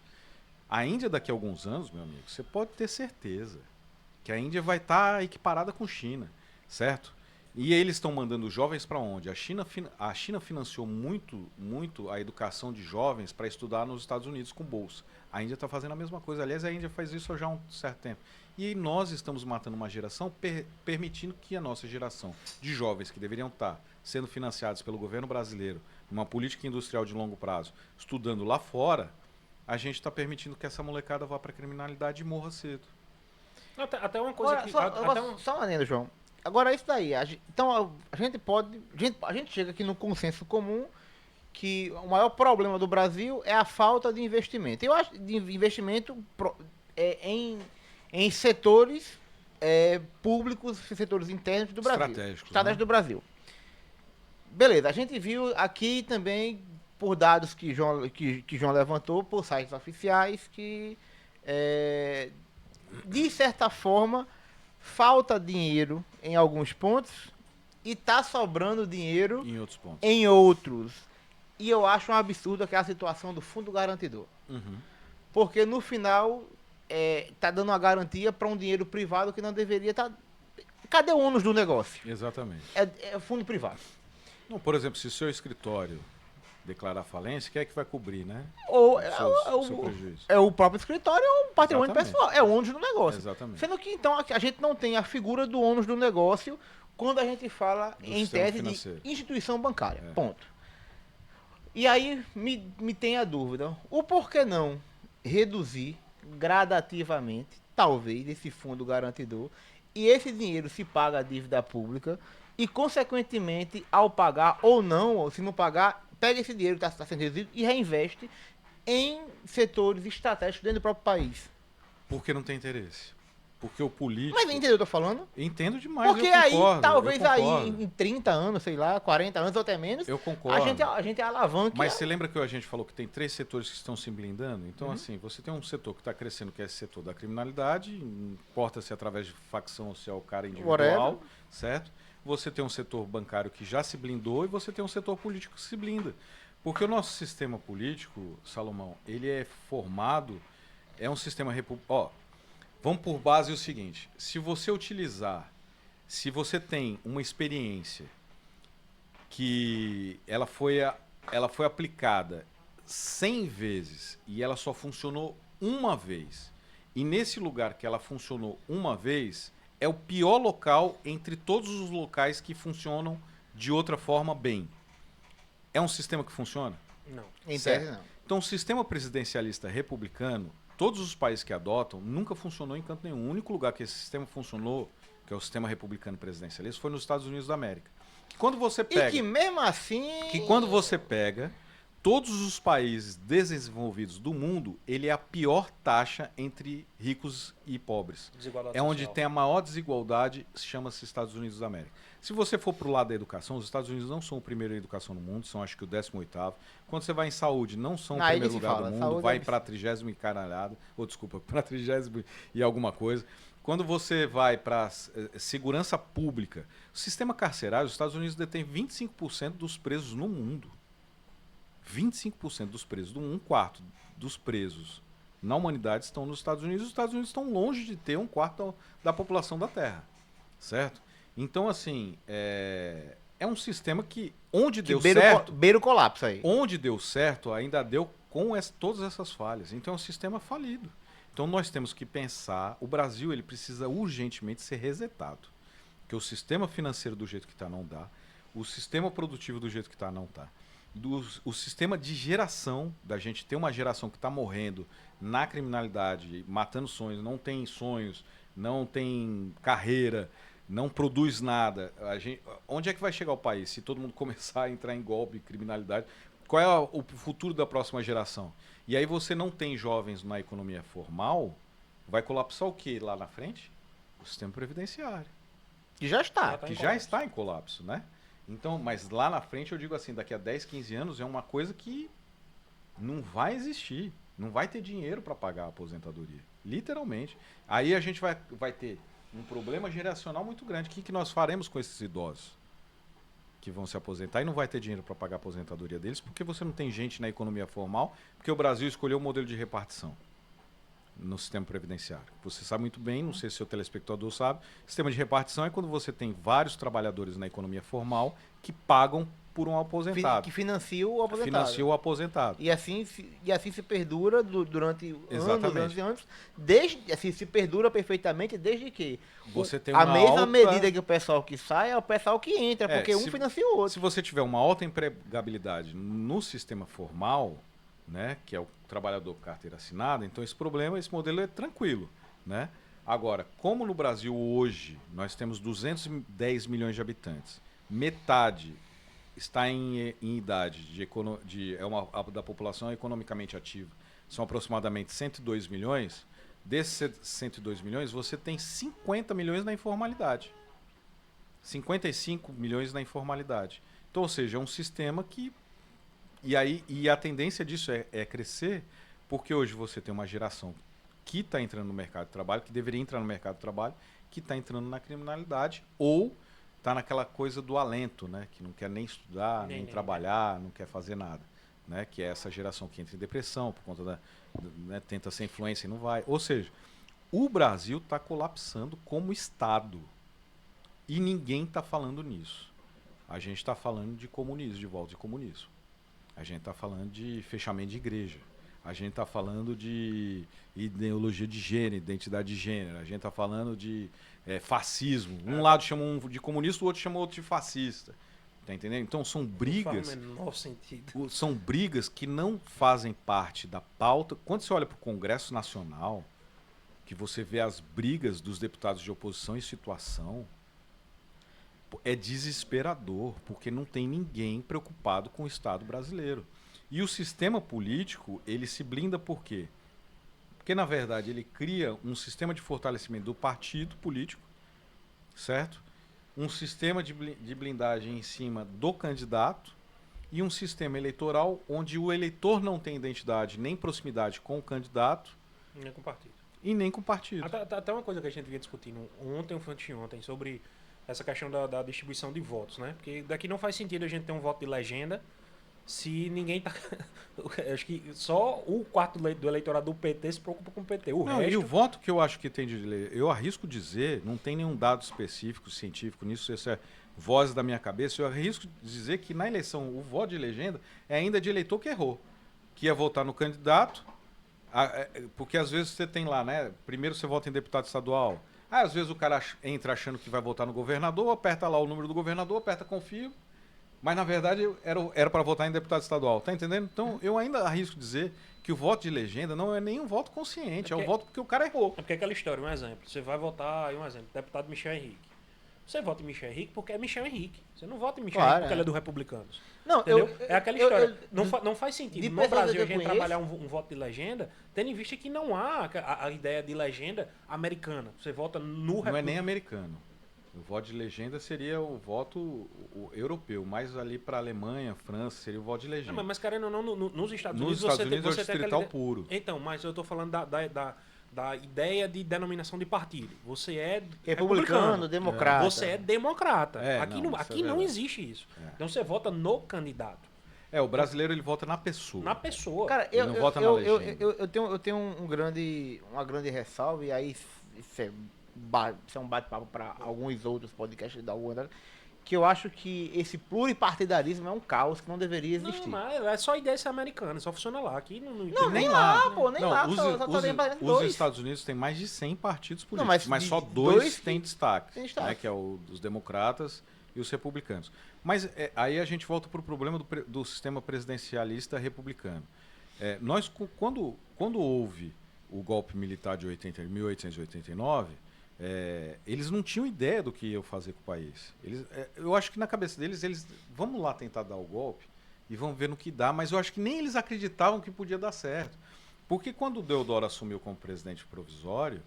[SPEAKER 3] A Índia daqui a alguns anos, meu amigo, você pode ter certeza que a Índia vai estar equiparada com a China, certo? E eles estão mandando os jovens para onde? A China financiou muito a educação de jovens para estudar nos Estados Unidos com bolsa. A Índia está fazendo a mesma coisa. Aliás, a Índia faz isso já há um certo tempo. E nós estamos matando uma geração, permitindo que a nossa geração de jovens que deveriam estar sendo financiados pelo governo brasileiro numa política industrial de longo prazo, estudando lá fora, a gente está permitindo que essa molecada vá para a criminalidade e morra cedo.
[SPEAKER 2] Até uma coisa
[SPEAKER 1] Agora, só uma adendo, João. Agora isso daí. Então a gente pode. A gente chega aqui no consenso comum que o maior problema do Brasil é a falta de investimento. Eu acho de investimento em setores públicos, setores internos do Brasil.
[SPEAKER 3] Estratégicos,
[SPEAKER 1] né? Do Brasil. Beleza, a gente viu aqui também, por dados que João levantou, por sites oficiais, que de certa forma falta dinheiro em alguns pontos e está sobrando dinheiro
[SPEAKER 3] em outros pontos.
[SPEAKER 1] em outros. E eu acho um absurdo aquela situação do fundo garantidor.
[SPEAKER 3] Uhum.
[SPEAKER 1] Porque no final tá dando uma garantia para um dinheiro privado que não deveria estar. Cadê o ônus do negócio?
[SPEAKER 3] Exatamente.
[SPEAKER 1] É fundo privado.
[SPEAKER 3] Não, por exemplo, se o seu escritório declarar falência, quem é que vai cobrir, né?
[SPEAKER 1] Ou
[SPEAKER 3] seu prejuízo.
[SPEAKER 1] é o próprio escritório ou o patrimônio
[SPEAKER 3] Exatamente.
[SPEAKER 1] pessoal. É o ônus do negócio.
[SPEAKER 3] Exatamente.
[SPEAKER 1] Sendo que então a gente não tem a figura do ônus do negócio quando a gente fala
[SPEAKER 3] Do
[SPEAKER 1] em
[SPEAKER 3] sistema
[SPEAKER 1] tese
[SPEAKER 3] financeiro.
[SPEAKER 1] de instituição bancária. Ponto. E aí me tem a dúvida, o porquê não reduzir gradativamente, talvez, esse fundo garantidor, e esse dinheiro se paga a dívida pública, e consequentemente, ao pagar ou não, ou se não pagar, pega esse dinheiro que está sendo reduzido e reinveste em setores estratégicos dentro do próprio país.
[SPEAKER 3] Porque não tem interesse. Porque o político...
[SPEAKER 1] Mas entendeu o que eu tô falando?
[SPEAKER 3] Entendo demais,
[SPEAKER 1] Porque
[SPEAKER 3] eu
[SPEAKER 1] aí,
[SPEAKER 3] concordo,
[SPEAKER 1] talvez
[SPEAKER 3] eu
[SPEAKER 1] aí,
[SPEAKER 3] concordo.
[SPEAKER 1] em 30 anos, sei lá, 40 anos ou até menos,
[SPEAKER 3] Eu concordo.
[SPEAKER 1] a gente alavanca.
[SPEAKER 3] Mas você lembra que a gente falou que tem 3 setores que estão se blindando? Então, assim, você tem um setor que está crescendo, que é esse setor da criminalidade, importa-se através de facção ou se é o cara individual,
[SPEAKER 1] Whatever.
[SPEAKER 3] certo? Você tem um setor bancário que já se blindou e você tem um setor político que se blinda. Porque o nosso sistema político, Salomão, ele é formado, é um sistema republicano. Vamos por base o seguinte, se você tem uma experiência que ela foi aplicada 100 vezes e ela só funcionou uma vez, e nesse lugar que ela funcionou uma vez, é o pior local entre todos os locais que funcionam de outra forma bem. É um sistema que funciona?
[SPEAKER 2] Não.
[SPEAKER 1] Em
[SPEAKER 3] Certo.
[SPEAKER 1] tese, não.
[SPEAKER 3] Então, o sistema presidencialista republicano, todos os países que adotam, nunca funcionou em canto nenhum. O único lugar que esse sistema funcionou, que é o sistema republicano presidencialista, foi nos Estados Unidos da América. Quando você pega...
[SPEAKER 1] E que mesmo assim...
[SPEAKER 3] Que quando você pega todos os países desenvolvidos do mundo, ele é a pior taxa entre ricos e pobres.
[SPEAKER 2] Desigualdade
[SPEAKER 3] É onde
[SPEAKER 2] social.
[SPEAKER 3] tem a maior desigualdade, chama-se Estados Unidos da América. Se você for para o lado da educação, os Estados Unidos não são o primeiro em educação no mundo, são acho que o 18º. Quando você vai em saúde, não são o
[SPEAKER 1] Aí
[SPEAKER 3] primeiro
[SPEAKER 1] nem se
[SPEAKER 3] lugar
[SPEAKER 1] fala,
[SPEAKER 3] do mundo,
[SPEAKER 1] saúde
[SPEAKER 3] vai
[SPEAKER 1] é
[SPEAKER 3] para a 30ª e caralhada, ou desculpa, para a 30ª e alguma coisa. Quando você vai para segurança pública, o sistema carcerário, os Estados Unidos detém 25% dos presos no mundo. 25% dos presos, um quarto dos presos na humanidade estão nos Estados Unidos. Os Estados Unidos estão longe de ter um quarto da população da Terra, certo? Então, assim, é um sistema que, onde deu certo,
[SPEAKER 1] beira o colapso aí.
[SPEAKER 3] onde deu certo, ainda deu com todas essas falhas. Então, é um sistema falido. Então, nós temos que pensar, o Brasil ele precisa urgentemente ser resetado. Porque o sistema financeiro do jeito que está não dá, o sistema produtivo do jeito que está não está. O sistema de geração, da gente ter uma geração que está morrendo na criminalidade, matando sonhos, não tem carreira, não produz nada. Onde é que vai chegar o país se todo mundo começar a entrar em golpe, criminalidade? Qual é o futuro da próxima geração? E aí você não tem jovens na economia formal, vai colapsar o que lá na frente? O sistema previdenciário,
[SPEAKER 1] Que já está.
[SPEAKER 2] Já tá
[SPEAKER 3] que
[SPEAKER 2] em
[SPEAKER 3] já
[SPEAKER 2] colapso.
[SPEAKER 3] está em colapso, né? Então, mas lá na frente eu digo assim, daqui a 10, 15 anos é uma coisa que não vai existir. Não vai ter dinheiro para pagar a aposentadoria. Literalmente. Aí a gente vai ter um problema geracional muito grande. O que nós faremos com esses idosos que vão se aposentar e não vai ter dinheiro para pagar a aposentadoria deles porque você não tem gente na economia formal, porque o Brasil escolheu o modelo de repartição no sistema previdenciário. Você sabe muito bem, não sei se o telespectador sabe, sistema de repartição é quando você tem vários trabalhadores na economia formal que pagam por um aposentado.
[SPEAKER 1] Que financia o aposentado.
[SPEAKER 3] Financia o aposentado.
[SPEAKER 1] E assim se perdura durante
[SPEAKER 3] Exatamente.
[SPEAKER 1] anos. Assim, se perdura perfeitamente desde que
[SPEAKER 3] Você tem
[SPEAKER 1] a
[SPEAKER 3] uma
[SPEAKER 1] mesma
[SPEAKER 3] alta-
[SPEAKER 1] medida que o pessoal que sai é o pessoal que entra, porque um
[SPEAKER 3] se-
[SPEAKER 1] financia o outro.
[SPEAKER 3] Se você tiver uma alta empregabilidade no sistema formal, né, que é o trabalhador com carteira assinada, então esse modelo é tranquilo, né? Agora, como no Brasil hoje nós temos 210 milhões de habitantes, metade está em idade da população economicamente ativa, são aproximadamente 102 milhões. Desses 102 milhões, você tem 50 milhões na informalidade. 55 milhões na informalidade. Então, ou seja, é um sistema que... E a tendência disso é crescer, porque hoje você tem uma geração que está entrando no mercado de trabalho, que deveria entrar no mercado de trabalho, que está entrando na criminalidade, ou está naquela coisa do alento, né? Que não quer nem estudar, nem trabalhar, não quer fazer nada. Né? Que é essa geração que entra em depressão, por conta né? Tenta ser influência e não vai. Ou seja, o Brasil está colapsando como Estado. E ninguém está falando nisso. A gente está falando de comunismo, de volta de comunismo. A gente está falando de fechamento de igreja. A gente está falando de ideologia de gênero, identidade de gênero. A gente está falando de fascismo. Um lado chama um de comunista, o outro chama outro de fascista. Tá entendendo? Então são brigas.
[SPEAKER 2] Não faz o menor sentido.
[SPEAKER 3] São brigas que não fazem parte da pauta. Quando você olha para o Congresso Nacional, que você vê as brigas dos deputados de oposição em situação, é desesperador, porque não tem ninguém preocupado com o Estado brasileiro. E o sistema político, ele se blinda por quê? Porque, na verdade, ele cria um sistema de fortalecimento do partido político, certo? Um sistema de blindagem em cima do candidato e um sistema eleitoral onde o eleitor não tem identidade nem proximidade com o candidato
[SPEAKER 2] Nem com partido.
[SPEAKER 3] e nem com o partido.
[SPEAKER 2] Até uma coisa que a gente vinha discutindo ontem ou anteontem sobre essa questão da distribuição de votos, né? Porque daqui não faz sentido a gente ter um voto de legenda se ninguém tá... Acho que só o quarto do eleitorado do PT se preocupa com o PT. O
[SPEAKER 3] Não,
[SPEAKER 2] resto...
[SPEAKER 3] e o voto que eu acho que tem de ler, eu arrisco dizer, não tem nenhum dado específico, científico nisso, isso é voz da minha cabeça, eu arrisco dizer que na eleição o voto de legenda é ainda de eleitor que errou, que ia votar no candidato, porque às vezes você tem lá, né, primeiro você vota em deputado estadual, às vezes o cara entra achando que vai votar no governador, aperta lá o número do governador, aperta confio, mas na verdade era para votar em deputado estadual, tá entendendo? Então eu ainda arrisco dizer que o voto de legenda não é nenhum voto consciente, é um voto porque o cara errou.
[SPEAKER 2] É porque é aquela história, um exemplo. Você vai votar, um exemplo, deputado Michel Henrique. Você vota em Michel Henrique porque é Michel Henrique. Você não vota em Michel
[SPEAKER 1] Claro,
[SPEAKER 2] Henrique porque
[SPEAKER 1] é.
[SPEAKER 2] ele é do Republicanos.
[SPEAKER 1] Não,
[SPEAKER 2] Entendeu? É aquela história.
[SPEAKER 1] eu-
[SPEAKER 2] Não faz sentido
[SPEAKER 1] de
[SPEAKER 2] no
[SPEAKER 1] pessoas
[SPEAKER 2] Brasil
[SPEAKER 1] que
[SPEAKER 2] a
[SPEAKER 1] eu
[SPEAKER 2] gente
[SPEAKER 1] conheço-
[SPEAKER 2] trabalhar um voto de legenda, tendo em vista que não há a ideia de legenda americana. Você vota no
[SPEAKER 3] Não é nem americano. O voto de legenda seria o voto europeu, mais ali para Alemanha, França, seria o voto de legenda.
[SPEAKER 2] Não, mas querendo ou não, nos Estados
[SPEAKER 3] Nos
[SPEAKER 2] Unidos
[SPEAKER 3] Estados
[SPEAKER 2] você
[SPEAKER 3] Unidos
[SPEAKER 2] tem,
[SPEAKER 3] é o
[SPEAKER 2] você tem aquela
[SPEAKER 3] distrital
[SPEAKER 2] ideia.
[SPEAKER 3] puro.
[SPEAKER 2] Então, mas eu tô falando da ideia de denominação de partido. Você é
[SPEAKER 1] Republicano, democrata.
[SPEAKER 2] Você é democrata.
[SPEAKER 3] É,
[SPEAKER 2] aqui
[SPEAKER 3] não,
[SPEAKER 2] não,
[SPEAKER 3] isso é
[SPEAKER 2] aqui não
[SPEAKER 3] verdade.
[SPEAKER 2] existe isso.
[SPEAKER 3] É.
[SPEAKER 2] Então você vota no candidato,
[SPEAKER 3] O brasileiro ele vota na pessoa.
[SPEAKER 2] na pessoa.
[SPEAKER 1] Cara,
[SPEAKER 3] Ele não vota na legenda.
[SPEAKER 1] eu tenho uma grande ressalva, e aí isso é, isso é um bate-papo para alguns outros podcasts da UAN, que eu acho que esse pluripartidarismo é um caos que não deveria existir.
[SPEAKER 2] Não, mas é só ideia americana, só funciona lá. Aqui não
[SPEAKER 1] Não, nem lá, pô, nem
[SPEAKER 3] Não,
[SPEAKER 1] lá,
[SPEAKER 3] os,
[SPEAKER 1] só tem
[SPEAKER 3] os
[SPEAKER 1] dois.
[SPEAKER 3] Estados Unidos têm mais de 100 partidos políticos,
[SPEAKER 1] mas
[SPEAKER 3] mas,
[SPEAKER 1] de-
[SPEAKER 3] só
[SPEAKER 1] dois
[SPEAKER 3] dois têm destaque,
[SPEAKER 1] tem destaque.
[SPEAKER 3] né, que é o dos democratas e os republicanos. Mas aí a gente volta para o problema do sistema presidencialista republicano. Quando houve o golpe militar de 1889, eles não tinham ideia do que iam fazer com o país. Eu acho que na cabeça deles, vamos lá tentar dar o golpe e vamos ver no que dá, mas eu acho que nem eles acreditavam que podia dar certo. Porque quando o Deodoro assumiu como presidente provisório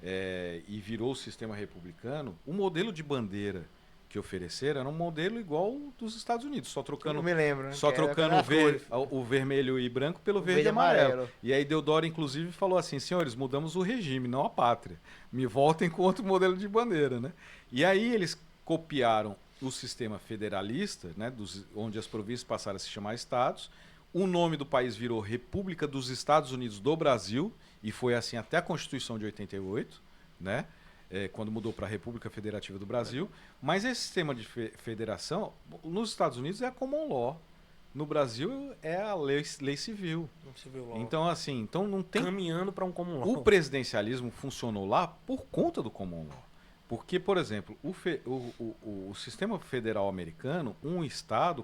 [SPEAKER 3] e virou o sistema republicano, o modelo de bandeira que ofereceram era um modelo igual ao dos Estados Unidos, só trocando
[SPEAKER 1] Eu me lembro, né,
[SPEAKER 3] só
[SPEAKER 1] que era
[SPEAKER 3] trocando
[SPEAKER 1] as cores.
[SPEAKER 3] o vermelho e branco pelo
[SPEAKER 1] O
[SPEAKER 3] verde e
[SPEAKER 1] verde e
[SPEAKER 3] amarelo.
[SPEAKER 1] amarelo.
[SPEAKER 3] E aí Deodoro, inclusive, falou assim, senhores, mudamos o regime, não a pátria. Me voltem com outro modelo de bandeira, né? E aí eles copiaram o sistema federalista, né, onde as províncias passaram a se chamar estados. O nome do país virou República dos Estados Unidos do Brasil, e foi assim até a Constituição de 88, né? Quando mudou para a República Federativa do Brasil. Mas esse sistema de federação, nos Estados Unidos é a common law. No Brasil é a lei civil.
[SPEAKER 2] Não se viu lá.
[SPEAKER 3] Então, assim, então não tem.
[SPEAKER 2] Caminhando para um comum law.
[SPEAKER 3] O presidencialismo funcionou lá por conta do common law. Porque, por exemplo, o sistema federal americano,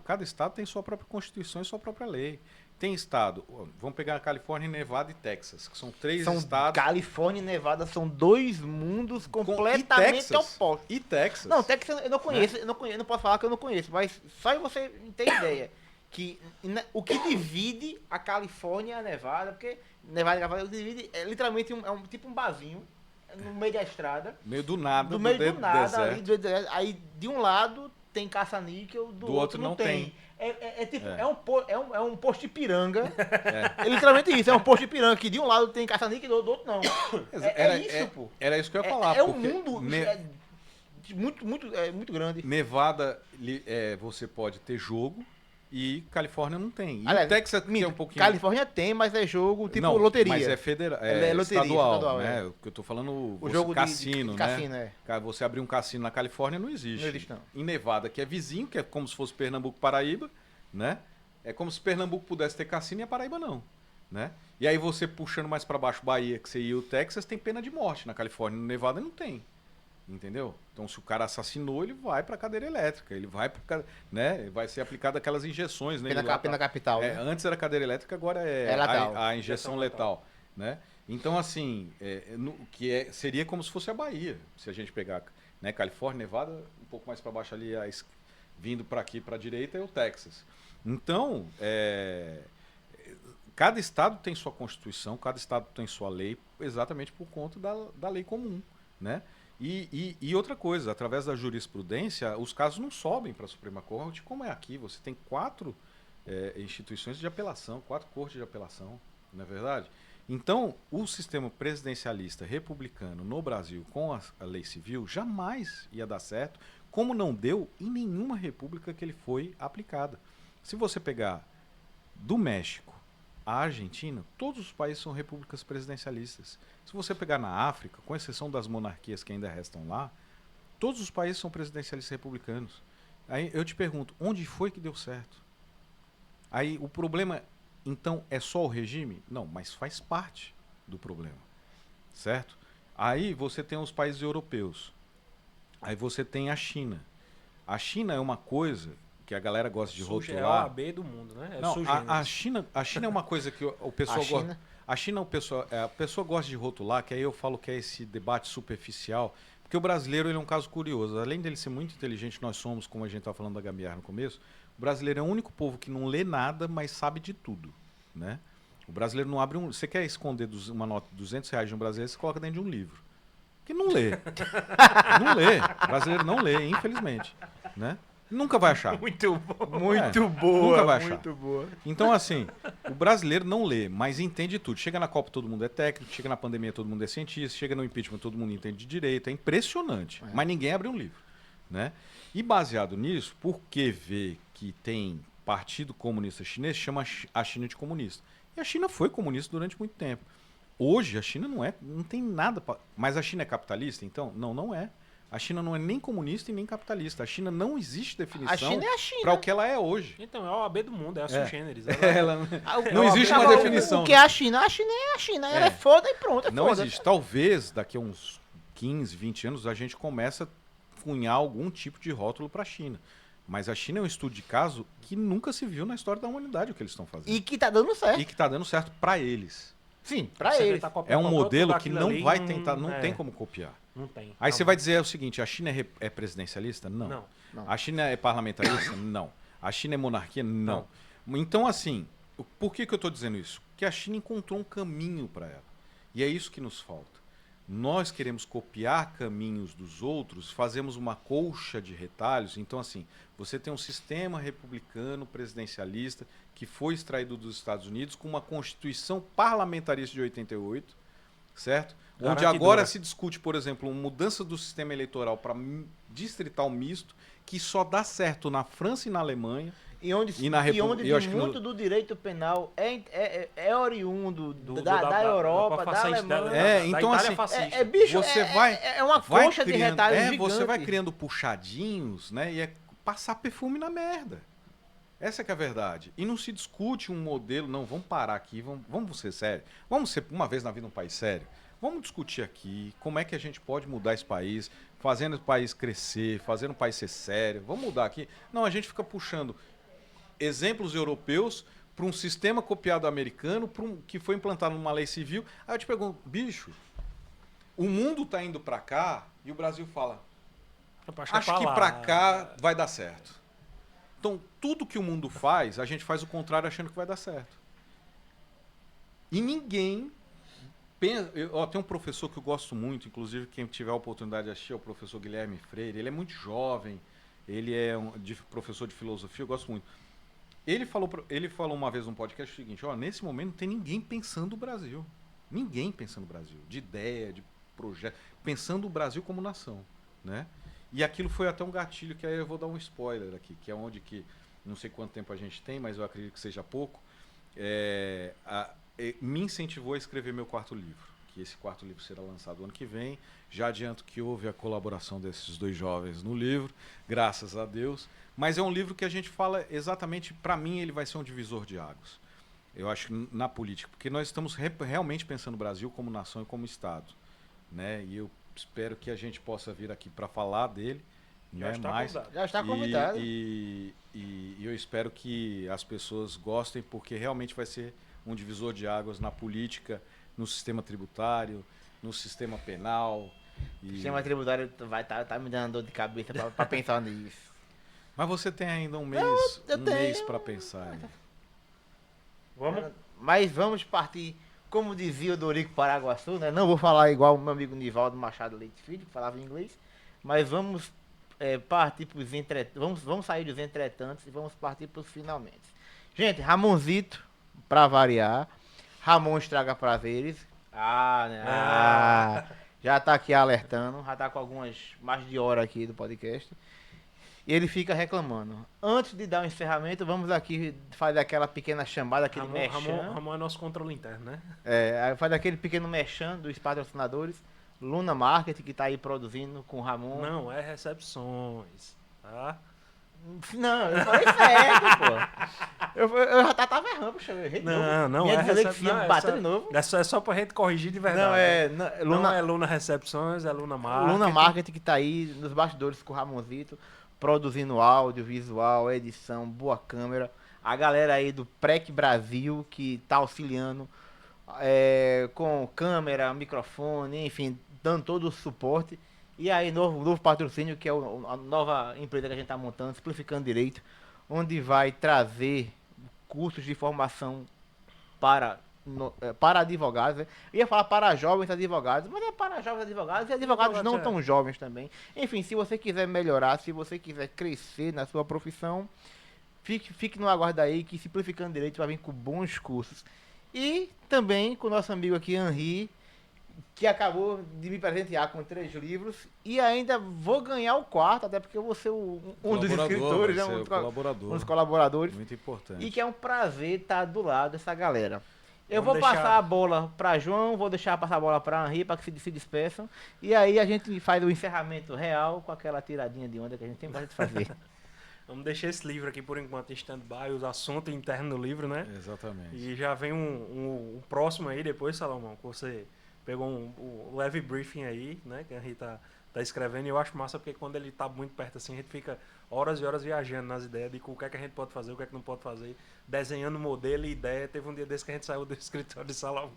[SPEAKER 3] cada estado tem sua própria constituição e sua própria lei. Tem estado, vamos pegar a Califórnia, Nevada e Texas, que são três estados.
[SPEAKER 1] Califórnia e Nevada são dois mundos completamente opostos.
[SPEAKER 3] E Texas.
[SPEAKER 1] Não, Texas eu não conheço, eu não posso falar que eu não conheço, mas só de você ter ideia que o que divide a Califórnia e a Nevada, porque Nevada e Nevada divide literalmente tipo um barzinho no meio da estrada,
[SPEAKER 3] Meio do nada,
[SPEAKER 1] do meio do nada,
[SPEAKER 3] deserto.
[SPEAKER 1] ali, aí de um lado tem caça-níquel, do outro não tem. É um posto de piranga. É literalmente isso, é um posto de piranga que de um lado tem caça-níquel e do outro não. Pô.
[SPEAKER 3] Era isso que eu ia falar.
[SPEAKER 1] É um
[SPEAKER 3] porque
[SPEAKER 1] mundo muito grande.
[SPEAKER 3] Nevada, você pode ter jogo e Califórnia não tem. E
[SPEAKER 1] Aliás,
[SPEAKER 3] o Texas tem um pouquinho.
[SPEAKER 1] Califórnia tem, mas é jogo tipo
[SPEAKER 3] não,
[SPEAKER 1] loteria.
[SPEAKER 3] Mas é federal,
[SPEAKER 1] É loteria,
[SPEAKER 3] estadual,
[SPEAKER 1] é.
[SPEAKER 3] né? O que eu tô falando,
[SPEAKER 1] O jogo
[SPEAKER 3] cassino,
[SPEAKER 1] de
[SPEAKER 3] né?
[SPEAKER 1] cassino,
[SPEAKER 3] Cara, você abrir um cassino na Califórnia não existe.
[SPEAKER 1] Não existe, não.
[SPEAKER 3] Em Nevada, que é vizinho, que é como se fosse Pernambuco, Paraíba, né? É como se Pernambuco pudesse ter cassino e a Paraíba não, né? E aí você puxando mais para baixo Bahia, que seria o Texas, tem pena de morte. Na Califórnia, no Nevada não tem. Entendeu? Então, se o cara assassinou, ele vai para cadeira elétrica, ele vai para, né? Vai ser aplicado aquelas injeções, né?
[SPEAKER 1] Pena capital. Né?
[SPEAKER 3] Antes era cadeira elétrica, agora é
[SPEAKER 1] letal.
[SPEAKER 3] a injeção letal, né? Então, assim, seria como se fosse a Bahia, se a gente pegar, né? Califórnia, Nevada, um pouco mais para baixo ali, vindo para aqui para a direita é o Texas. Então, cada estado tem sua constituição, cada estado tem sua lei, exatamente por conta da lei comum, né? E outra coisa, através da jurisprudência, os casos não sobem para a Suprema Corte, como é aqui. Você tem 4 instituições de apelação, 4 cortes de apelação, não é verdade? Então, o sistema presidencialista republicano no Brasil com a lei civil jamais ia dar certo, como não deu em nenhuma república que ele foi aplicada. Se você pegar do México à Argentina, todos os países são repúblicas presidencialistas. Se você pegar na África, com exceção das monarquias que ainda restam lá, todos os países são presidencialistas republicanos. Aí eu te pergunto, onde foi que deu certo? Aí o problema, então, é só o regime? Não, mas faz parte do problema, certo? Aí você tem os países europeus. Aí você tem a China. A China é uma coisa que a galera gosta de rotular.
[SPEAKER 2] É a OAB do mundo, né?
[SPEAKER 3] Não, a China é uma coisa que o pessoal gosta. A China, a pessoa gosta de rotular, que aí eu falo que é esse debate superficial, Porque o brasileiro ele é um caso curioso. Além dele ser muito inteligente, nós somos, como a gente estava falando da gambiarra no começo, o brasileiro é o único povo que não lê nada, mas sabe de tudo, né? O brasileiro não abre um... Você quer esconder uma nota de R$ 200 de um brasileiro, você coloca dentro de um livro. Que não lê. Não lê. O brasileiro não lê, infelizmente, né? Nunca vai achar.
[SPEAKER 1] Muito bom.
[SPEAKER 2] Muito
[SPEAKER 1] boa.
[SPEAKER 3] Nunca vai achar.
[SPEAKER 1] Muito boa.
[SPEAKER 3] Então, assim, o brasileiro não lê, mas entende tudo. Chega na Copa, todo mundo é técnico. Chega na pandemia, todo mundo é cientista. Chega no impeachment, todo mundo entende de direito. É impressionante. Mas ninguém abre um livro, né? E baseado nisso, por que vê que tem Partido Comunista Chinês, chama a China de comunista. E a China foi comunista durante muito tempo. Hoje, a China não tem nada... Mas a China é capitalista, então? Não, não é. A China não é nem comunista e nem capitalista. A China não existe definição
[SPEAKER 1] A China é a China.
[SPEAKER 3] para o que ela é hoje.
[SPEAKER 2] Então, é a OAB do mundo, é a sui generis.
[SPEAKER 3] Não existe uma
[SPEAKER 1] Agora,
[SPEAKER 3] definição.
[SPEAKER 1] O que é a China? A China é a China. Ela é foda e pronto.
[SPEAKER 3] Não
[SPEAKER 1] foda.
[SPEAKER 3] existe. Talvez daqui a uns 15, 20 anos a gente comece a cunhar algum tipo de rótulo para a China. Mas a China é um estudo de caso que nunca se viu na história da humanidade o que eles estão fazendo.
[SPEAKER 1] E que tá dando certo.
[SPEAKER 3] E que está dando certo para eles.
[SPEAKER 1] Sim, pra eles.
[SPEAKER 3] É um modelo que não vai tentar, não tem como copiar.
[SPEAKER 2] Não tem.
[SPEAKER 3] Aí você vai dizer o seguinte, a China é presidencialista? Não.
[SPEAKER 2] Não.
[SPEAKER 1] Não.
[SPEAKER 3] A China é parlamentarista? Não. A China é monarquia? Não. Então, assim, por que eu estou dizendo isso? Porque a China encontrou um caminho para ela. E é isso que nos falta. Nós queremos copiar caminhos dos outros, fazemos uma colcha de retalhos. Então, assim, você tem um sistema republicano presidencialista que foi extraído dos Estados Unidos com uma constituição parlamentarista de 88, certo? Onde agora se discute, por exemplo, uma mudança do sistema eleitoral para distrital misto, que só dá certo na França e na Alemanha.
[SPEAKER 1] E onde muito do direito penal é oriundo da Europa, da Alemanha.
[SPEAKER 3] Então assim,
[SPEAKER 1] bicho,
[SPEAKER 3] você
[SPEAKER 1] é uma concha de retalhos gigante.
[SPEAKER 3] Você vai criando puxadinhos, né? E é passar perfume na merda. Essa que é a verdade. E não se discute um modelo, não, vamos parar aqui, vamos ser sérios. Vamos ser, uma vez na vida, um país sério. Vamos discutir aqui como é que a gente pode mudar esse país, fazendo o país crescer, fazendo o país ser sério. Vamos mudar aqui. Não, a gente fica puxando exemplos europeus para um sistema copiado americano, que foi implantado numa lei civil. Aí eu te pergunto, bicho, o mundo está indo para cá e o Brasil fala, acho que para cá vai dar certo. Então, tudo que o mundo faz, a gente faz o contrário achando que vai dar certo. E ninguém pensa... Tem um professor que eu gosto muito, inclusive quem tiver a oportunidade de assistir é o professor Guilherme Freire. Ele é muito jovem, ele é professor de filosofia, eu gosto muito. Ele falou uma vez num podcast o seguinte, nesse momento não tem ninguém pensando o Brasil. Ninguém pensando o Brasil, de ideia, de projeto, pensando o Brasil como nação, né? E aquilo foi até um gatilho, que aí eu vou dar um spoiler aqui, que é onde que, não sei quanto tempo a gente tem, mas eu acredito que seja pouco, me incentivou a escrever meu quarto livro, que esse quarto livro será lançado ano que vem. Já adianto que houve a colaboração desses dois jovens no livro, graças a Deus. Mas é um livro que a gente fala exatamente, para mim, ele vai ser um divisor de águas. Eu acho que na política, porque nós estamos realmente pensando o Brasil como nação e como Estado, né? E eu espero que a gente possa vir aqui para falar dele.
[SPEAKER 1] Já está convidado.
[SPEAKER 3] E eu espero que as pessoas gostem, porque realmente vai ser um divisor de águas na política, no sistema tributário, no sistema penal.
[SPEAKER 1] O sistema tributário vai tá me dando dor de cabeça para pensar nisso.
[SPEAKER 3] Mas você tem ainda um mês, mês para pensar.
[SPEAKER 1] Mas vamos partir, como dizia o Dorico Paraguaçu, né? Não vou falar igual o meu amigo Nivaldo Machado Leite Filho, que falava em inglês, mas vamos partir para os entretantos, vamos sair dos entretantos e vamos partir para os finalmente. Gente, Ramonzito, para variar, Ramon estraga prazeres. Já tá aqui alertando, já tá com algumas mais de hora aqui do podcast. E ele fica reclamando. Antes de dar o encerramento, vamos aqui fazer aquela pequena chamada, aquele merchan.
[SPEAKER 2] Ramon é nosso controle interno, né?
[SPEAKER 1] Faz aquele pequeno merchan dos patrocinadores. Luna Marketing, que tá aí produzindo com o Ramon.
[SPEAKER 2] Não, é recepções, tá?
[SPEAKER 1] Não, eu falei certo, pô. Eu já tava errando, poxa, eu errei de novo.
[SPEAKER 2] Não,
[SPEAKER 1] Minha dislexia bateu de novo.
[SPEAKER 2] É só pra gente corrigir de verdade.
[SPEAKER 1] Não
[SPEAKER 2] é Luna Recepções, é Luna Marketing.
[SPEAKER 1] Luna Marketing, que tá aí nos bastidores com o Ramonzito, produzindo áudio, visual, edição, boa câmera. A galera aí do PREC Brasil, que tá auxiliando com câmera, microfone, enfim, dando todo o suporte. E aí, novo patrocínio, que é a nova empresa que a gente está montando, Simplificando Direito, onde vai trazer cursos de formação para advogados. Né? Eu ia falar para jovens advogados, mas é para jovens advogados e advogados não tão jovens também. Enfim, se você quiser melhorar, se você quiser crescer na sua profissão, fique no aguardo aí que Simplificando Direito vai vir com bons cursos. E também com o nosso amigo aqui, Henri, que acabou de me presentear com 3 livros e ainda vou ganhar o 4, até porque eu vou ser um dos escritores, né? Um dos colaboradores.
[SPEAKER 3] Muito importante.
[SPEAKER 1] E que é um prazer estar do lado dessa galera. Eu
[SPEAKER 2] Vamos
[SPEAKER 1] vou passar a bola para João, vou deixar passar a bola para Henri para que se despeçam. E aí a gente faz o encerramento real com aquela tiradinha de onda que a gente sempre gosta de fazer.
[SPEAKER 2] Vamos deixar esse livro aqui por enquanto em stand-by, os assuntos internos do livro, né?
[SPEAKER 3] Exatamente.
[SPEAKER 2] E já vem um próximo aí depois, Salomão, que você pegou um leve briefing aí, né? Que a Henri tá escrevendo, e eu acho massa porque quando ele tá muito perto assim, a gente fica horas e horas viajando nas ideias de o que é que a gente pode fazer, o que é que não pode fazer, desenhando modelo e ideia. Teve um dia desse que a gente saiu do escritório de Salomão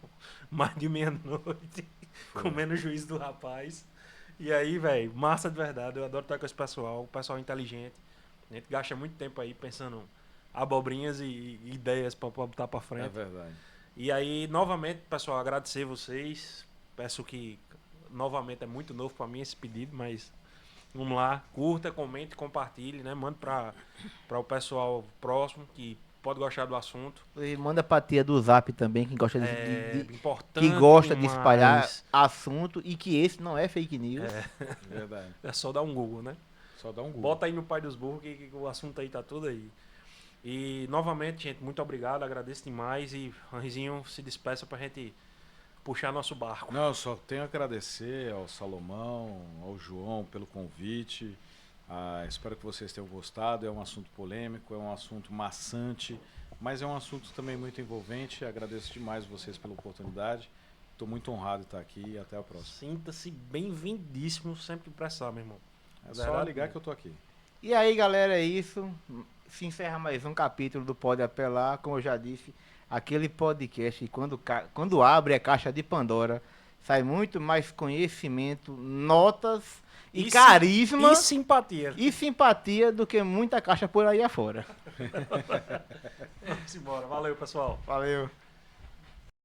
[SPEAKER 2] mais de meia-noite, comendo o juízo do rapaz. E aí, velho, massa de verdade, eu adoro estar com esse pessoal, inteligente. A gente gasta muito tempo aí pensando abobrinhas e ideias para botar para frente.
[SPEAKER 3] É verdade.
[SPEAKER 2] E aí, novamente, pessoal, agradecer vocês. Peço que, novamente, é muito novo para mim esse pedido, mas vamos lá, curta, comente, compartilhe, né? Manda para o pessoal próximo que pode gostar do assunto.
[SPEAKER 1] E manda pra tia do Zap também, que gosta
[SPEAKER 2] Importante
[SPEAKER 1] que gosta de espalhar
[SPEAKER 2] demais.
[SPEAKER 1] assunto e que esse não é fake news.
[SPEAKER 3] Verdade.
[SPEAKER 2] É só dar um Google, né?
[SPEAKER 3] Só dá um Google.
[SPEAKER 2] Bota aí no Pai dos Burros que o assunto aí tá tudo aí. E novamente, gente, muito obrigado, agradeço demais e Henrizinho se despeça pra gente puxar nosso barco.
[SPEAKER 3] Não, eu só tenho a agradecer ao Salomão, ao João pelo convite. Espero que vocês tenham gostado. É um assunto polêmico, é um assunto maçante, mas é um assunto também muito envolvente. Agradeço demais vocês pela oportunidade. Estou muito honrado de estar aqui e até a próxima.
[SPEAKER 2] Sinta-se bem-vindíssimo sempre que precisar, meu irmão.
[SPEAKER 3] É só ligar que eu tô aqui.
[SPEAKER 1] E aí, galera, é isso. Se encerra mais um capítulo do Pode Apelar. Como eu já disse, aquele podcast, quando abre a caixa de Pandora, sai muito mais conhecimento, notas e carisma
[SPEAKER 2] e simpatia.
[SPEAKER 1] E simpatia do que muita caixa por aí afora.
[SPEAKER 2] Vamos embora. Valeu, pessoal.
[SPEAKER 1] Valeu.